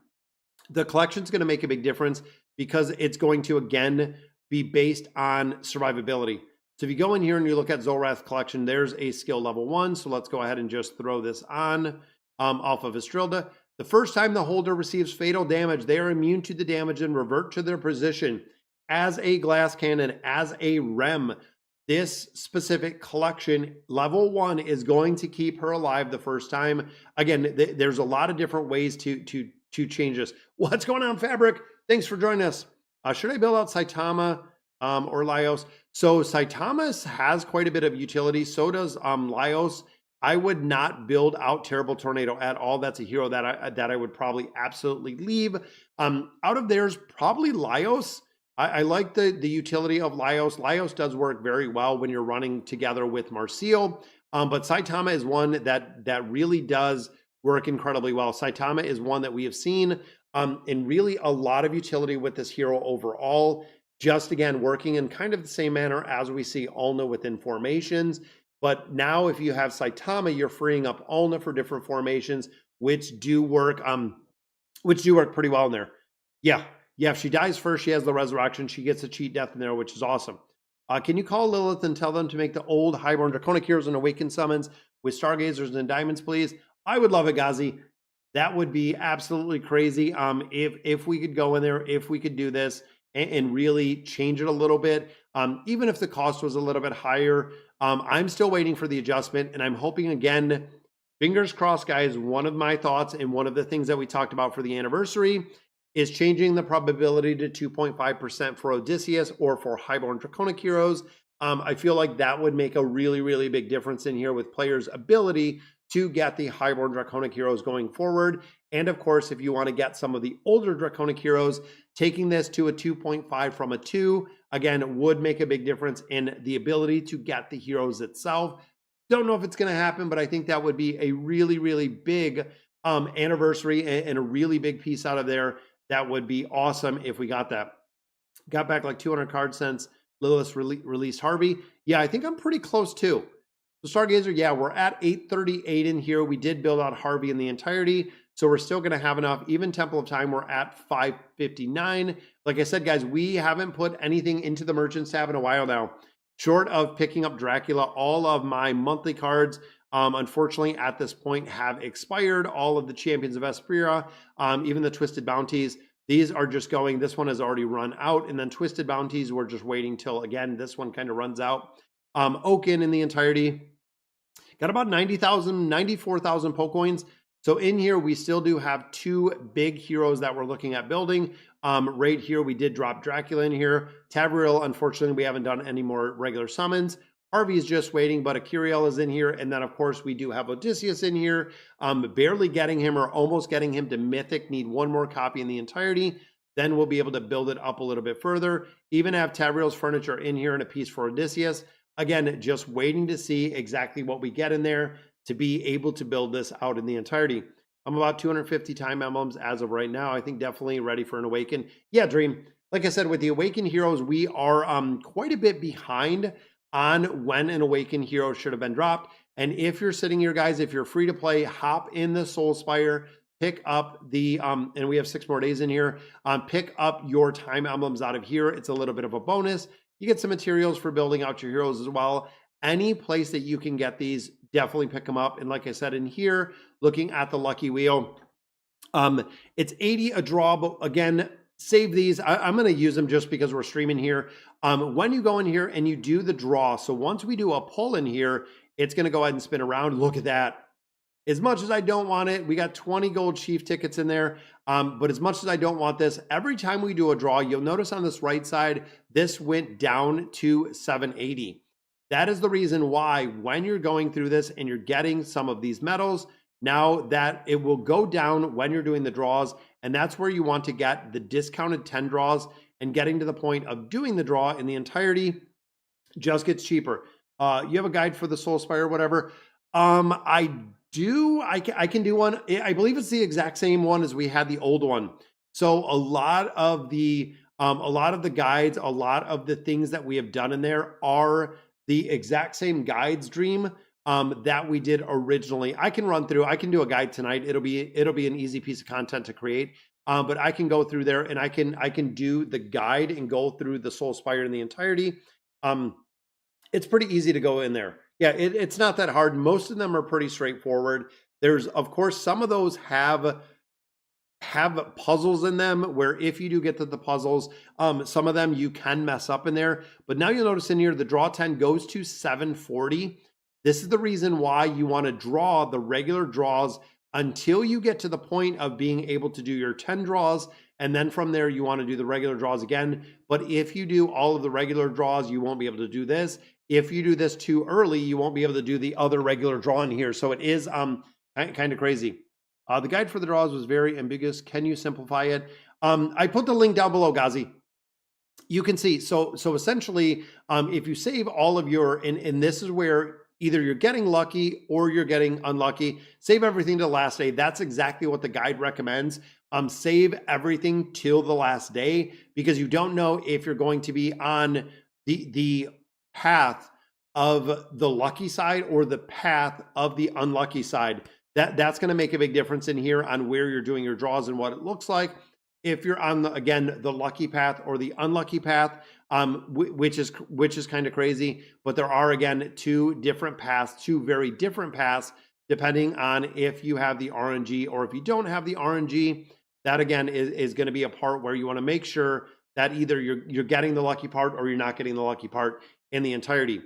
the collection's going to make a big difference because it's going to, again, be based on survivability. So if you go in here and you look at Zolrath collection, there's a skill level 1. So let's go ahead and just throw this on off of Estrilda. The first time the holder receives fatal damage, they are immune to the damage and revert to their position as a glass cannon, as a Rem. This specific collection, level 1, is going to keep her alive the first time. Again, there's a lot of different ways to change this. What's going on, Fabric? Thanks for joining us. Should I build out Saitama or Laios? So Saitama has quite a bit of utility. So does Laios. I would not build out Terrible Tornado at all. That's a hero that I would probably absolutely leave. Out of theirs, probably Laios. I like the utility of Laios. Laios does work very well when you're running together with Marcio. But Saitama is one that really does work incredibly well. Saitama is one that we have seen in really a lot of utility with this hero overall. Just again, working in kind of the same manner as we see Ulna within formations. But now if you have Saitama, you're freeing up Ulna for different formations, which do work pretty well in there. Yeah, if she dies first, she has the resurrection. She gets a cheat death in there, which is awesome. Can you call Lilith and tell them to make the old Highborn Draconic Heroes and Awaken summons with Stargazers and Diamonds, please? I would love it, Gazi. That would be absolutely crazy. If we could go in there, if we could do this and really change it a little bit, even if the cost was a little bit higher. I'm still waiting for the adjustment, and I'm hoping, again, fingers crossed, guys. One of my thoughts and one of the things that we talked about for the anniversary is changing the probability to 2.5% for Odysius or for Highborn Draconic Heroes. I feel like that would make a really, really big difference in here with players' ability to get the Highborn Draconic Heroes going forward. And of course, if you want to get some of the older Draconic Heroes, taking this to a 2.5 from a 2, again, would make a big difference in the ability to get the heroes itself. Don't know if it's going to happen, but I think that would be a really, really big anniversary and a really big piece out of there. That would be awesome if we got that. Got back like 200 cards since Lilith released Harvey. Yeah, I think I'm pretty close too. So Stargazer, yeah, we're at 838 in here. We did build out Harvey in the entirety, so we're still going to have enough. Even Temple of Time, we're at 559. Like I said, guys, we haven't put anything into the Merchants tab in a while now. Short of picking up Dracula, all of my monthly cards, unfortunately, at this point have expired. All of the Champions of Espira, even the Twisted Bounties, these are just going. This one has already run out, and then Twisted Bounties, we're just waiting till, again, this one kind of runs out. Oaken in the entirety. Got about 90,000, 94,000 Pokecoins. So in here, we still do have 2 big heroes that we're looking at building. Right here, we did drop Dracula in here. Tavriel, unfortunately, we haven't done any more regular summons. Harvey is just waiting, but Akiriel is in here. And then, of course, we do have Odysseus in here. Barely getting him or almost getting him to Mythic. Need 1 more copy in the entirety. Then we'll be able to build it up a little bit further. Even have Tavriel's furniture in here and a piece for Odysseus. Again, just waiting to see exactly what we get in there to be able to build this out in the entirety. I'm about 250 time emblems as of right now. I think definitely ready for an Awaken. Yeah, Dream. Like I said, with the Awaken heroes, we are quite a bit behind on when an Awaken hero should have been dropped. And if you're sitting here, guys, if you're free to play, hop in the Soul Spire, pick up the, and we have 6 more days in here, pick up your time emblems out of here. It's a little bit of a bonus. You get some materials for building out your heroes as well. Any place that you can get these, definitely pick them up. And like I said in here, looking at the lucky wheel, it's 80 a draw, but again, save these. I'm going to use them just because we're streaming here. When you go in here and you do the draw, so once we do a pull in here, it's going to go ahead and spin around. Look at that. As much as I don't want it, we got 20 gold chief tickets in there. But as much as I don't want this, every time we do a draw, you'll notice on this right side, this went down to 780. That is the reason why when you're going through this and you're getting some of these medals, now that it will go down when you're doing the draws. And that's where you want to get the discounted 10 draws and getting to the point of doing the draw in the entirety. just gets cheaper. You have a guide for the Soul Spire or whatever? I do. I can do one. I believe it's the exact same one as we had the old one. So a lot of the guides, a lot of the things that we have done in there are the exact same guides, Dream, that we did originally. I can run through. I can do a guide tonight. It'll be an easy piece of content to create. But I can go through there and I can do the guide and go through the Soul Spire in the entirety. It's pretty easy to go in there. Yeah, it's not that hard. Most of them are pretty straightforward. There's, of course, some of those have puzzles in them where if you do get to the puzzles, some of them you can mess up in there. But now you'll notice in here, the draw 10 goes to 740. This is the reason why you want to draw the regular draws until you get to the point of being able to do your 10 draws. And then from there, you want to do the regular draws again. But if you do all of the regular draws, you won't be able to do this. If you do this too early, you won't be able to do the other regular draw in here. So it is kind of crazy. The guide for the draws was very ambiguous. Can you simplify it? I put the link down below, Gazi. You can see. So essentially, if you save all of your, and this is where either you're getting lucky or you're getting unlucky, save everything to the last day. That's exactly what the guide recommends. Save everything till the last day because you don't know if you're going to be on the path of the lucky side or the path of the unlucky side. That's going to make a big difference in here on where you're doing your draws and what it looks like. If you're on the, again, the lucky path or the unlucky path, which is kind of crazy, but there are, again, two different paths, two very different paths, depending on if you have the RNG or if you don't have the RNG. That, again, is going to be a part where you want to make sure that either you're getting the lucky part or you're not getting the lucky part in the entirety.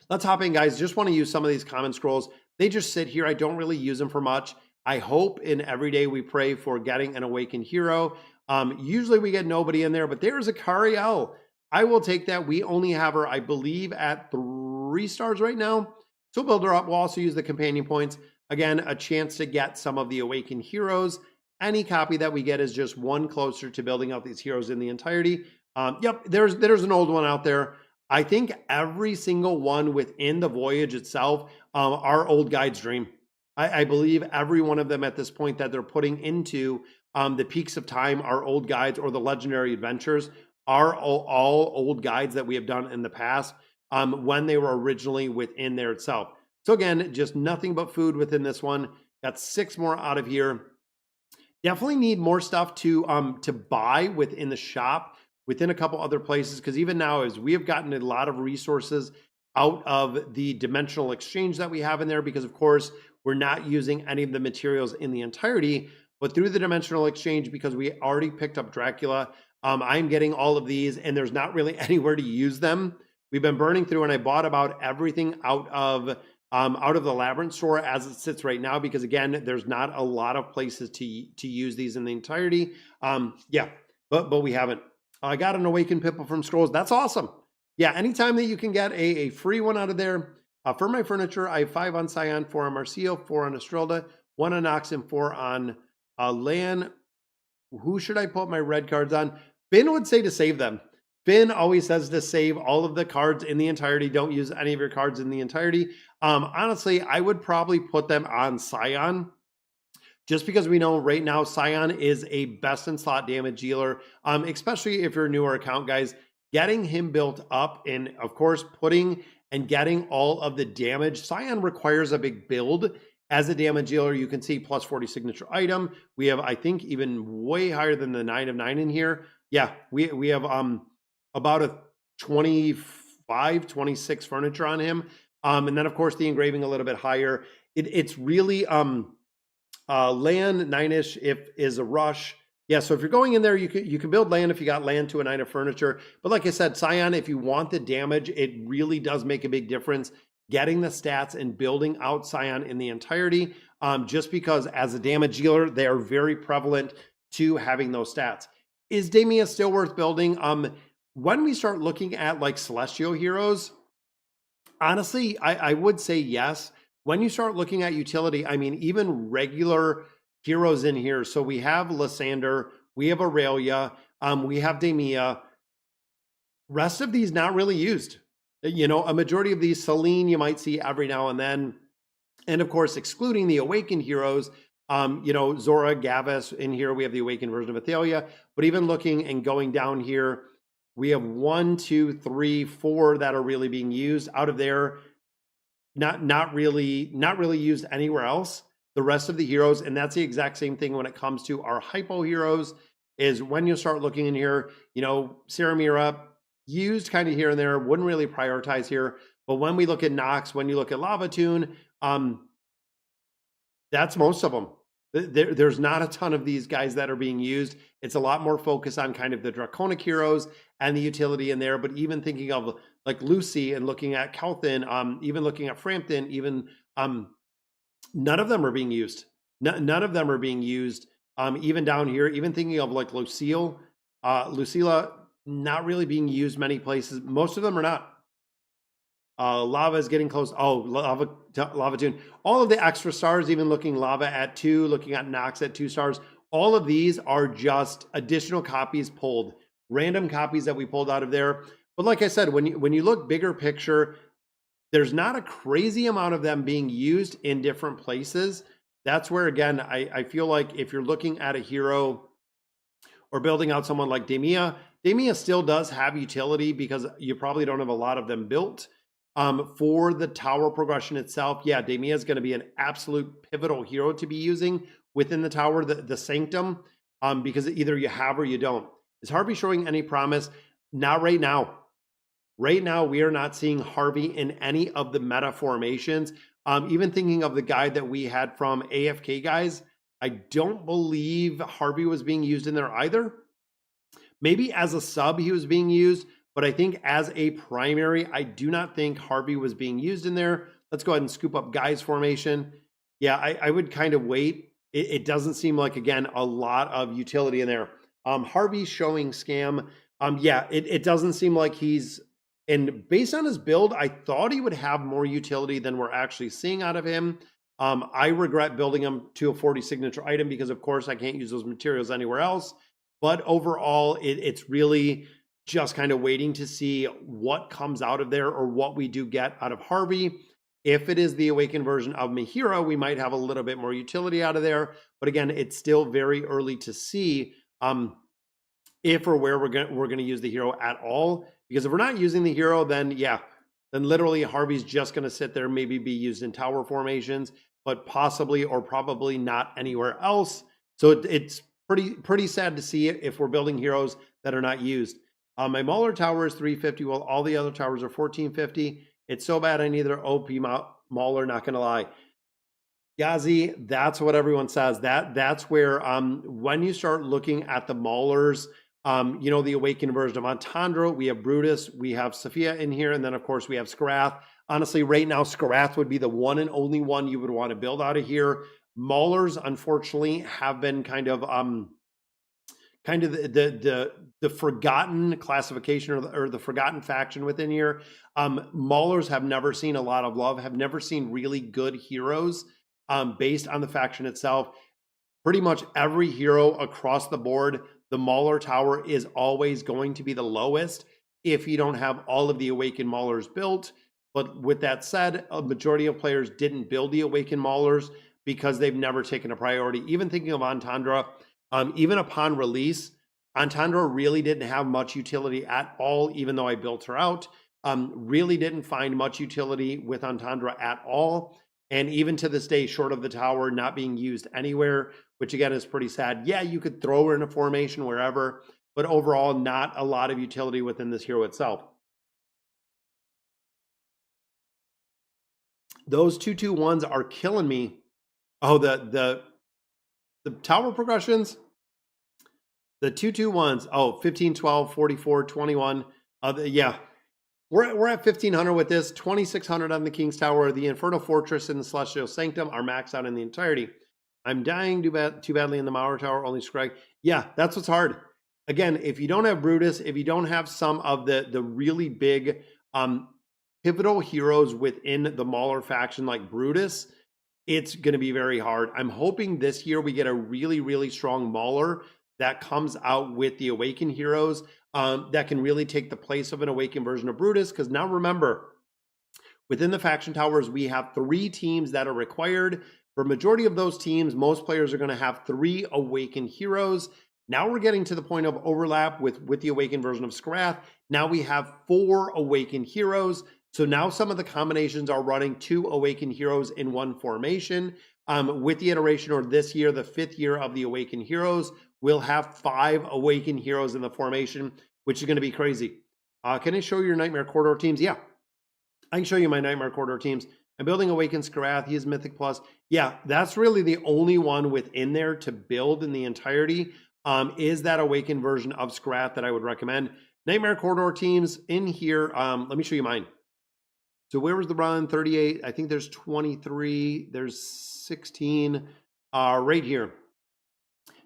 Let's hop in, guys. Just want to use some of these common scrolls. They just sit here. I don't really use them for much. I hope in every day we pray for getting an awakened hero. Usually we get nobody in there, but there's a Cariel. I will take that. We only have her, I believe, at 3 stars right now. So we'll build her up. We'll also use the companion points. Again, a chance to get some of the awakened heroes. Any copy that we get is just one closer to building out these heroes in the entirety. Yep, there's an old one out there. I think every single one within the voyage itself are old guides, Dream. I believe every one of them at this point that they're putting into the Peaks of Time are old guides, or the Legendary Adventures are all old guides that we have done in the past when they were originally within there itself. So again, just nothing but food within this one. Got 6 more out of here. Definitely need more stuff to buy within the shop, within a couple other places, because even now, as we have gotten a lot of resources out of the dimensional exchange that we have in there, because of course we're not using any of the materials in the entirety, but through the dimensional exchange, because we already picked up Dracula, I'm getting all of these and there's not really anywhere to use them. We've been burning through, and I bought about everything out of the Labyrinth store as it sits right now, because again, there's not a lot of places to use these in the entirety. Yeah, but we haven't. I got an awakened Pippa from Scrolls. That's awesome. Yeah, anytime that you can get a free one out of there. For my furniture, I have 5 on Scion, 4 on Marcio, 4 on Estrelda, 1 on Nox, and 4 on Lan. Who should I put my red cards on? Finn would say to save them. Finn always says to save all of the cards in the entirety. Don't use any of your cards in the entirety. Honestly, I would probably put them on Scion, just because we know right now Scion is a best in slot damage dealer, especially if you're a newer account, guys. Getting him built up and, of course, putting and getting all of the damage. Scion requires a big build as a damage dealer. You can see plus 40 signature item. We have, I think, even way higher than the 9 of 9 in here. Yeah, we have about a 25, 26 furniture on him. And then, of course, the engraving a little bit higher. It's really land 9-ish if is a rush. Yeah, so if you're going in there, you can build land if you got land to a 9 of furniture. But like I said, Scion, if you want the damage, it really does make a big difference getting the stats and building out Scion in the entirety, just because as a damage dealer, they are very prevalent to having those stats. Is Damia still worth building? When we start looking at like Celestial heroes, honestly, I would say yes. When you start looking at utility, I mean, even regular heroes in here. So we have Lysander, we have Aurelia, we have Damia. Rest of these not really used. You know, a majority of these, Selene, you might see every now and then. And of course, excluding the Awakened heroes, you know, Zora, Gavis, in here, we have the Awakened version of Athalia. But even looking and going down here, we have 1, 2, 3, 4 that are really being used. Out of there, not really used anywhere else. The rest of the heroes, and that's the exact same thing when it comes to our Hippo heroes, is when you start looking in here, you know, Saramira, used kind of here and there, wouldn't really prioritize here. But when we look at Nox, when you look at Lavatoon, that's most of them. There's not a ton of these guys that are being used. It's a lot more focused on kind of the Draconic heroes and the utility in there. But even thinking of like Lucy and looking at Kelthin, even looking at Frampton, even none of them are being used. None of them are being used. Even down here, even thinking of like Lucila, not really being used many places. Most of them are not. Lava is getting close. Oh, Lavatoon. All of the extra stars, even looking Lava at 2, looking at Nox at 2 stars. All of these are just additional copies pulled, random copies that we pulled out of there. But like I said, when you look bigger picture, there's not a crazy amount of them being used in different places. That's where, again, I feel like if you're looking at a hero or building out someone like Damia, Damia still does have utility because you probably don't have a lot of them built. For the tower progression itself, yeah, Damia is going to be an absolute pivotal hero to be using within the tower, the Sanctum, because either you have or you don't. Is Harvey showing any promise? Not right now. Right now, we are not seeing Harvey in any of the meta formations. Even thinking of the guide that we had from AFK guys, I don't believe Harvey was being used in there either. Maybe as a sub, he was being used. But I think as a primary, I do not think Harvey was being used in there. Let's go ahead and scoop up Guy's formation. Yeah, I would kind of wait. It doesn't seem like, again, a lot of utility in there. Harvey's showing scam. Yeah, it doesn't seem like he's, and based on his build, I thought he would have more utility than we're actually seeing out of him. I regret building him to a 40 signature item because, of course, I can't use those materials anywhere else. But overall, it's really just kind of waiting to see what comes out of there or what we do get out of Harvey. If it is the Awakened version of Mihira, we might have a little bit more utility out of there. But again, it's still very early to see if or where we're going to use the hero at all. Because if we're not using the hero, then yeah, then literally Harvey's just going to sit there, maybe be used in tower formations, but possibly or probably not anywhere else. So it's pretty sad to see it if we're building heroes that are not used. My Mauler tower is 350, while all the other towers are 1450. It's so bad I need their OP Mauler, not gonna lie. Yazi, that's what everyone says. That's where when you start looking at the Maulers, you know, the Awakened version of Entendre, we have Brutus, we have Sophia in here, and then of course we have Scarath. Honestly, right now, Scarath would be the one and only one you would want to build out of here. Maulers, unfortunately, have been kind of the forgotten classification or the forgotten faction within here. Maulers have never seen a lot of love, have never seen really good heroes based on the faction itself. Pretty much every hero across the board, the Mauler tower is always going to be the lowest if you don't have all of the Awakened Maulers built. But with that said, a majority of players didn't build the Awakened Maulers because they've never taken a priority. Even thinking of Entendre, even upon release, Entendre really didn't have much utility at all, even though I built her out. Really didn't find much utility with Entendre at all. And even to this day, short of the tower not being used anywhere, which again is pretty sad. Yeah, you could throw her in a formation wherever, but overall, not a lot of utility within this hero itself. Those 2/2/1s are killing me. Oh, the tower progressions, the 2/2/1s. Oh, 15, 12, 44, 21. Yeah, we're at 1500 with this, 2600 on the King's Tower. The Infernal Fortress and the Celestial Sanctum are maxed out in the entirety. I'm dying too badly in the Mauler Tower, only Scrag. Yeah, that's what's hard. Again, if you don't have Brutus, if you don't have some of the really big pivotal heroes within the Mauler faction like Brutus, it's going to be very hard. I'm hoping this year we get a really, really strong Mauler that comes out with the Awakened Heroes that can really take the place of an Awakened version of Brutus. Because now remember, within the faction towers, we have 3 teams that are required. For majority of those teams, most players are going to have 3 Awakened Heroes. Now we're getting to the point of overlap with the Awakened version of Scrath. Now we have 4 Awakened Heroes. So now some of the combinations are running 2 Awakened Heroes in one formation. With the iteration, or this year, the 5th year of the Awakened Heroes, we'll have 5 Awakened Heroes in the formation, which is going to be crazy. Can I show your Nightmare Corridor teams? Yeah, I can show you my Nightmare Corridor teams. I'm building Awakened Scrath. He is Mythic Plus. Yeah, that's really the only one within there to build in the entirety. Is that Awakened version of Scrath that I would recommend. Nightmare Corridor teams in here. Let me show you mine. So where was the run? 38. I think there's 23. There's 16 right here.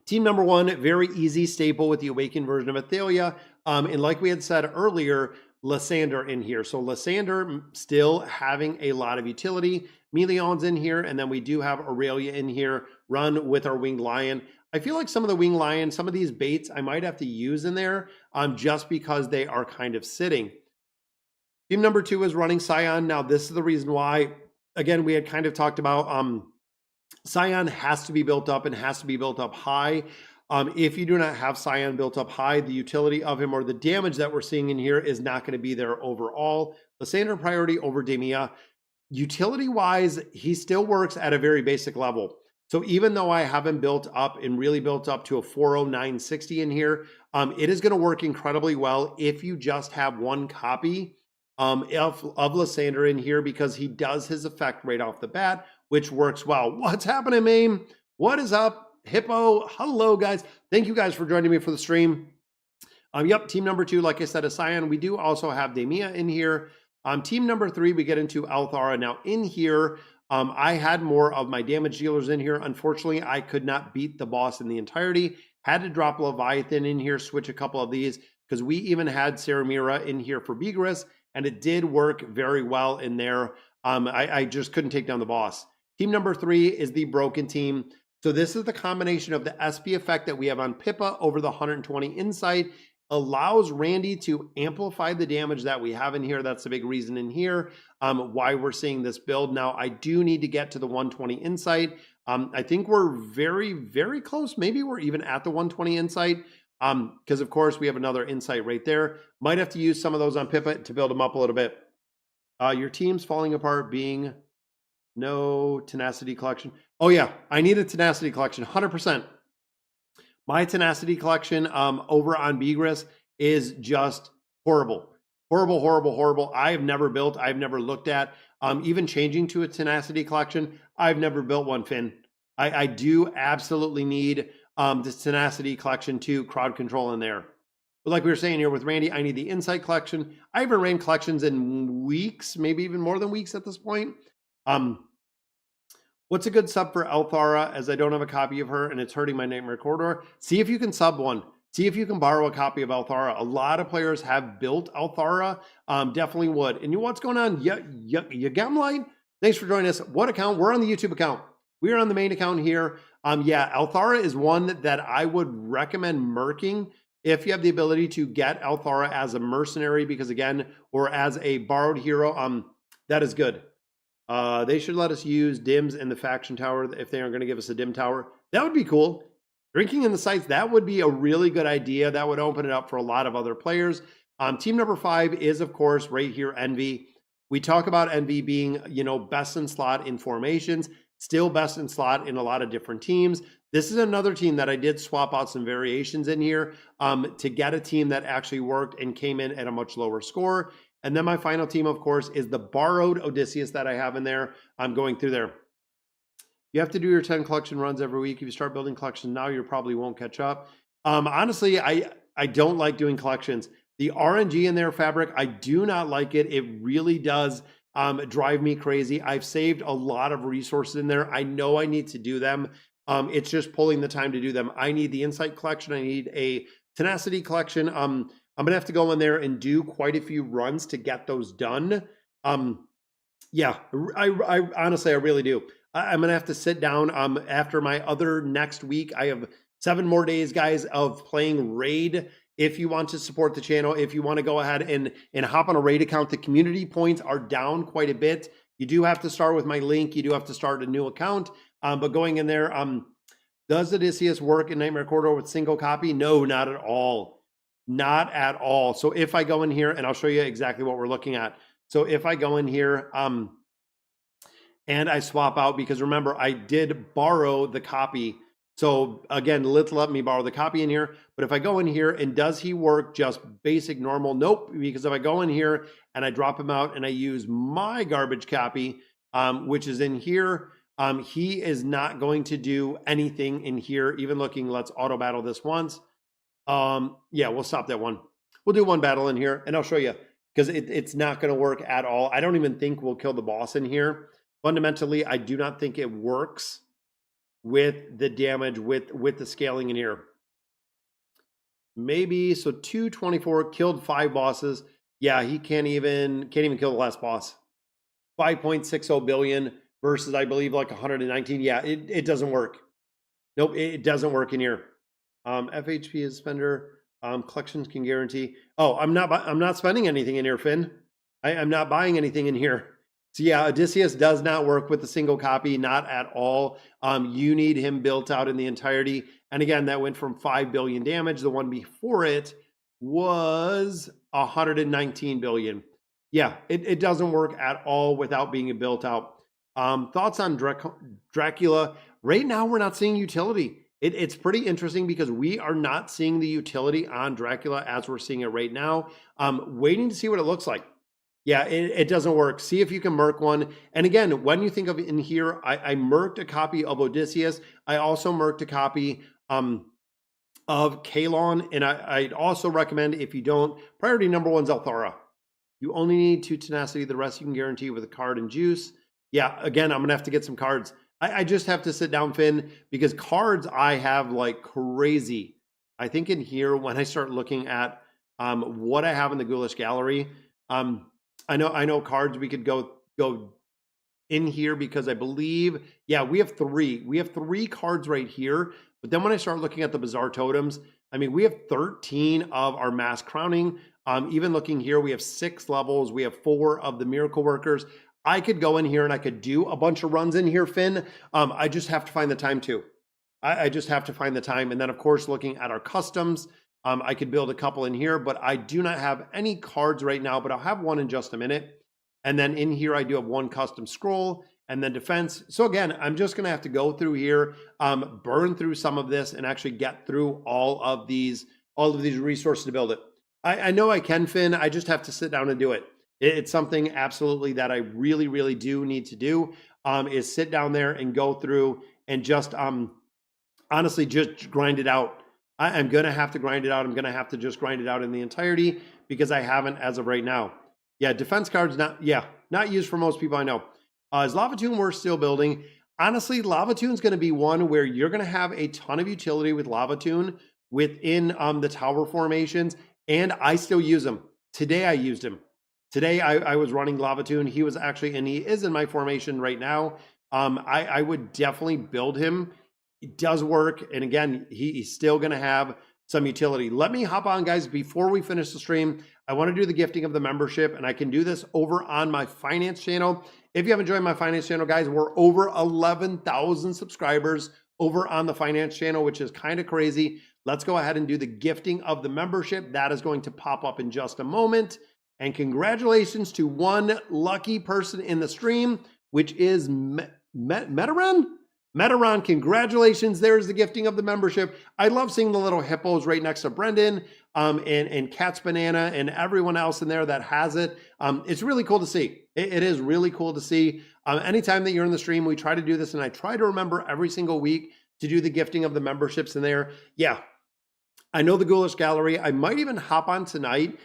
Team number 1, very easy staple with the Awakened version of Athalia. And like we had said earlier, Lysander in here. So Lysander still having a lot of utility. Meleon's in here, and then we do have Aurelia in here, run with our Winged Lion. I feel like some of the Winged Lion, some of these baits I might have to use in there just because they are kind of sitting. Team number 2 is running Scion. Now, this is the reason why, again, we had kind of talked about Scion has to be built up and has to be built up high. If you do not have Scion built up high, the utility of him or the damage that we're seeing in here is not going to be there overall. Lysander priority over Damia. Utility-wise, he still works at a very basic level. So even though I haven't built up and really built up to a 40960 in here, it is going to work incredibly well if you just have one copy of Lysander in here, because he does his effect right off the bat, which works well. What's happening, Mame? What is up? Hippo, hello guys. Thank you guys for joining me for the stream. Yep, team number 2, like I said, is Scion. We do also have Damia in here. Team number 3, we get into Althara. Now in here, I had more of my damage dealers in here. Unfortunately, I could not beat the boss in the entirety. Had to drop Leviathan in here, switch a couple of these, because we even had Saramira in here for Vigorous, and it did work very well in there. I just couldn't take down the boss. Team number 3 is the Broken team. So this is the combination of the SP effect that we have on Pippa over the 120 insight, allows Randy to amplify the damage that we have in here. That's the big reason in here why we're seeing this build. Now, I do need to get to the 120 insight. I think we're very, very close. Maybe we're even at the 120 insight because, of course, we have another insight right there. Might have to use some of those on Pippa to build them up a little bit. Your team's falling apart being no tenacity collection. Oh, yeah, I need a tenacity collection, 100%. My tenacity collection over on Vigorous is just horrible. Horrible, horrible, horrible. I've never built, I've never looked at. Even changing to a tenacity collection, I've never built one, Finn. I do absolutely need this tenacity collection to crowd control in there. But like we were saying here with Randy, I need the insight collection. I haven't ran collections in weeks, maybe even more than weeks at this point. What's a good sub for Althara, as I don't have a copy of her and it's hurting my Nightmare Corridor? See if you can sub one. See if you can borrow a copy of Althara. A lot of players have built Althara. Definitely would. And you know what's going on? Yagamlight, thanks for joining us. What account? We're on the YouTube account. We are on the main account here. Yeah, Althara is one that I would recommend merking if you have the ability to get Althara as a mercenary, because again, or as a borrowed hero, that is good. They should let us use dims in the faction tower if they aren't going to give us a dim tower. That would be cool. Drinking in the sites, that would be a really good idea. That would open it up for a lot of other players. Team number 5 is, of course, right here, Envy. We talk about Envy being, you know, best in slot in formations, still best in slot in a lot of different teams. This is another team that I did swap out some variations in here to get a team that actually worked and came in at a much lower score. And then my final team, of course, is the borrowed Odysius that I have in there. I'm going through there. You have to do your 10 collection runs every week. If you start building collections now, you probably won't catch up. Honestly, I don't like doing collections. The RNG in there, Fabric, I do not like it. It really does drive me crazy. I've saved a lot of resources in there. I know I need to do them. It's just pulling the time to do them. I need the Insight collection. I need a Tenacity collection. I'm going to have to go in there and do quite a few runs to get those done. Yeah, I honestly, I really do. I'm going to have to sit down after my other next week. I have 7 more days, guys, of playing Raid. If you want to support the channel, if you want to go ahead and hop on a Raid account, the community points are down quite a bit. You do have to start with my link. You do have to start a new account. But going in there, does Odysseus work in Nightmare Corridor with single copy? No, not at all. Not at all. So if I go in here, and I'll show you exactly what we're looking at. So if I go in here and I swap out, because remember, I did borrow the copy. So again, let's let me borrow the copy in here. But if I go in here and does he work just basic normal? Nope. Because if I go in here and I drop him out and I use my garbage copy, which is in here, he is not going to do anything in here. Even looking, let's auto battle this once. Yeah, we'll stop that one. We'll do one battle in here and I'll show you, because it's not going to work at all. I don't even think we'll kill the boss in here. Fundamentally, I do not think it works with the damage, with the scaling in here. Maybe, so 224 killed 5 bosses. Yeah, he can't even kill the last boss. 5.60 billion versus, I believe, like 119. Yeah, it doesn't work. Nope, it doesn't work in here. FHP is spender. Collections can guarantee. Oh, I'm not spending anything in here, Finn. I'm not buying anything in here. So yeah, Odysseus does not work with a single copy, not at all. You need him built out in the entirety. And again, that went from 5 billion damage. The one before it was 119 billion. Yeah, it doesn't work at all without being built out. Thoughts on Dracula? Right now, we're not seeing utility. It's pretty interesting because we are not seeing the utility on Dracula as we're seeing it right now. Waiting to see what it looks like. Yeah, it doesn't work. See if you can merc one. And again, when you think of in here, I merked a copy of Odysseus. I also merked a copy of Kalon. And I'd also recommend, if you don't, priority number 1 is Althara. You only need 2 tenacity. The rest you can guarantee with a card and juice. Yeah, again, I'm going to have to get some cards. I just have to sit down, Finn, because cards I have like crazy. I think in here, when I start looking at what I have in the Ghoulish gallery, I know cards we could go in here, because I believe, yeah, we have 3. We have 3 cards right here. But then when I start looking at the bizarre totems, I mean, we have 13 of our mass crowning. Even looking here, we have 6 levels. We have 4 of the miracle workers. I could go in here and I could do a bunch of runs in here, Finn. I just have to find the time to. I just have to find the time. And then, of course, looking at our customs, I could build a couple in here, but I do not have any cards right now, but I'll have one in just a minute. And then in here, I do have 1 custom scroll and then defense. So again, I'm just going to have to go through here, burn through some of this and actually get through all of these resources to build it. I know I can, Finn. I just have to sit down and do it. It's something absolutely that I really, really do need to do, is sit down there and go through and just honestly just grind it out. I'm going to have to grind it out. I'm going to have to just grind it out in the entirety, because I haven't as of right now. Yeah, defense cards, not used for most people I know. Is Lavatoon worth still building? Honestly, Lavatoon's going to be one where you're going to have a ton of utility with Lavatoon within the tower formations, and I still use them. Today I used him. Today I was running Lavatoon. He was actually, and he is in my formation right now. I would definitely build him. It does work. And again, he's still going to have some utility. Let me hop on, guys, before we finish the stream. I want to do the gifting of the membership, and I can do this over on my finance channel. If you haven't joined my finance channel, guys, we're over 11,000 subscribers over on the finance channel, which is kind of crazy. Let's go ahead and do the gifting of the membership. That is going to pop up in just a moment. And congratulations to one lucky person in the stream, which is Metaran? Metaran, congratulations. There's the gifting of the membership. I love seeing the little hippos right next to Brendan and Cat's Banana and everyone else in there that has it. It's really cool to see. It is really cool to see. Anytime that you're in the stream, we try to do this, and I try to remember every single week to do the gifting of the memberships in there. Yeah, I know the Ghoulish Gallery. I might even hop on tonight,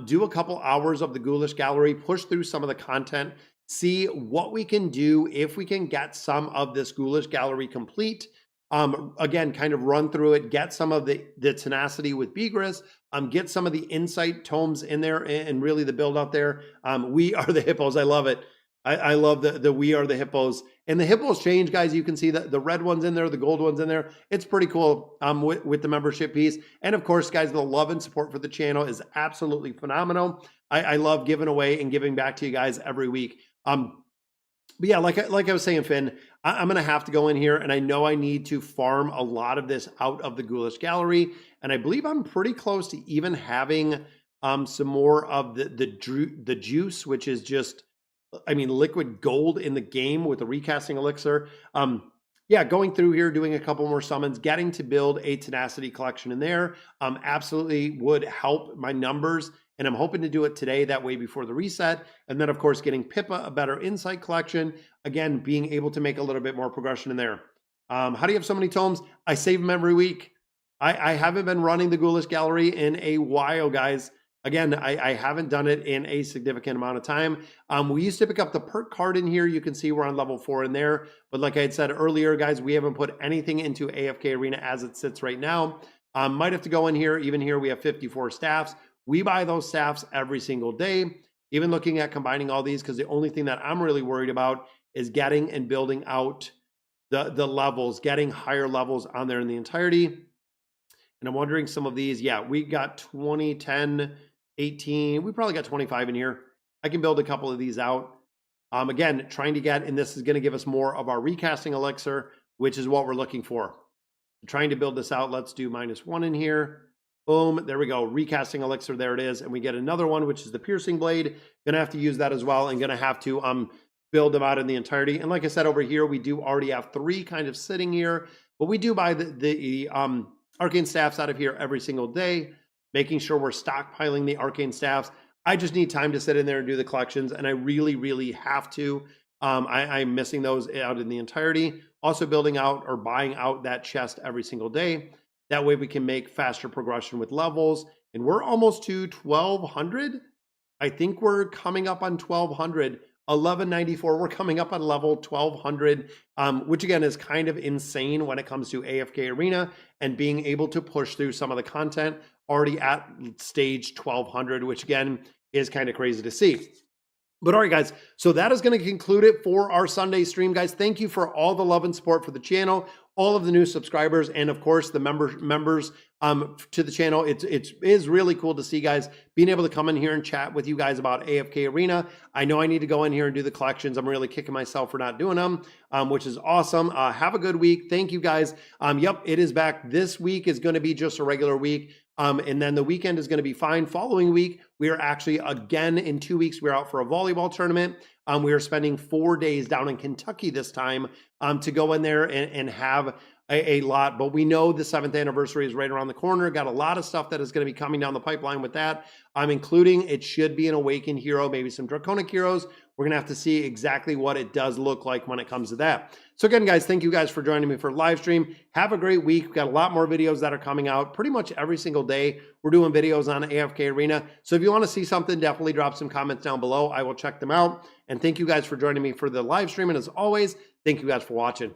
do a couple hours of the Ghoulish Gallery, push through some of the content, see what we can do if we can get some of this Ghoulish Gallery complete. Again, kind of run through it, get some of the tenacity with Begress, get some of the insight tomes in there, and really the build out there. We are the hippos. I love it. I love the we are the hippos, and the hippos change, guys. You can see the red ones in there, the gold ones in there. It's pretty cool with the membership piece. And of course, guys, the love and support for the channel is absolutely phenomenal. I love giving away and giving back to you guys every week. But yeah, like I was saying, Finn, I'm going to have to go in here, and I know I need to farm a lot of this out of the Ghoulish gallery. And I believe I'm pretty close to even having some more of the juice, which is just, I mean, liquid gold in the game with the recasting elixir. Yeah, going through here, doing a couple more summons, getting to build a tenacity collection in there absolutely would help my numbers. And I'm hoping to do it today, that way before the reset. And then, of course, getting Pippa a better insight collection. Again, being able to make a little bit more progression in there. How do you have so many tomes? I save them every week. I haven't been running the Ghoulish gallery in a while, guys. Again, I haven't done it in a significant amount of time. We used to pick up the perk card in here. You can see we're on level 4 in there. But like I had said earlier, guys, we haven't put anything into AFK Arena as it sits right now. Might have to go in here. Even here, we have 54 staffs. We buy those staffs every single day. Even looking at combining all these, because the only thing that I'm really worried about is getting and building out the levels, getting higher levels on there in the entirety. And I'm wondering some of these. Yeah, we got 20, 10, 18. We probably got 25 in here. I can build a couple of these out. Again, trying to get, and this is going to give us more of our recasting elixir, which is what we're looking for. Trying to build this out. Let's do -1 in here. Boom. There we go. Recasting elixir. There it is. And we get another one, which is the piercing blade. Gonna have to use that as well, and gonna have to build them out in the entirety. And like I said, over here, we do already have 3 kind of sitting here, but we do buy the arcane staffs out of here every single day, making sure we're stockpiling the arcane staffs. I just need time to sit in there and do the collections, and I really, really have to. I'm missing those out in the entirety. Also building out or buying out that chest every single day. That way we can make faster progression with levels. And we're almost to 1200. I think we're coming up on 1200. 1194, we're coming up on level 1200, which again is kind of insane when it comes to AFK Arena and being able to push through some of the content already at stage 1200, which again is kind of crazy to see. But all right, guys, so that is going to conclude it for our Sunday stream, guys. Thank you for all the love and support for the channel, all of the new subscribers, and of course the members to the channel. It is really cool to see, guys, being able to come in here and chat with you guys about AFK Arena. I know I need to go in here and do the collections. I'm really kicking myself for not doing them, which is awesome. Have a good week. Thank you, guys. Yep, it is back. This week is going to be just a regular week. And then the weekend is going to be fine. Following week, we are actually, again, in 2 weeks, we're out for a volleyball tournament. We are spending 4 days down in Kentucky this time to go in there and have a lot. But we know the 7th anniversary is right around the corner. Got a lot of stuff that is going to be coming down the pipeline with that. Including, it should be an Awakened hero, maybe some Draconic heroes. We're going to have to see exactly what it does look like when it comes to that. So again, guys, thank you guys for joining me for a live stream. Have a great week. We've got a lot more videos that are coming out pretty much every single day. We're doing videos on AFK Arena. So if you want to see something, definitely drop some comments down below. I will check them out. And thank you guys for joining me for the live stream. And as always, thank you guys for watching.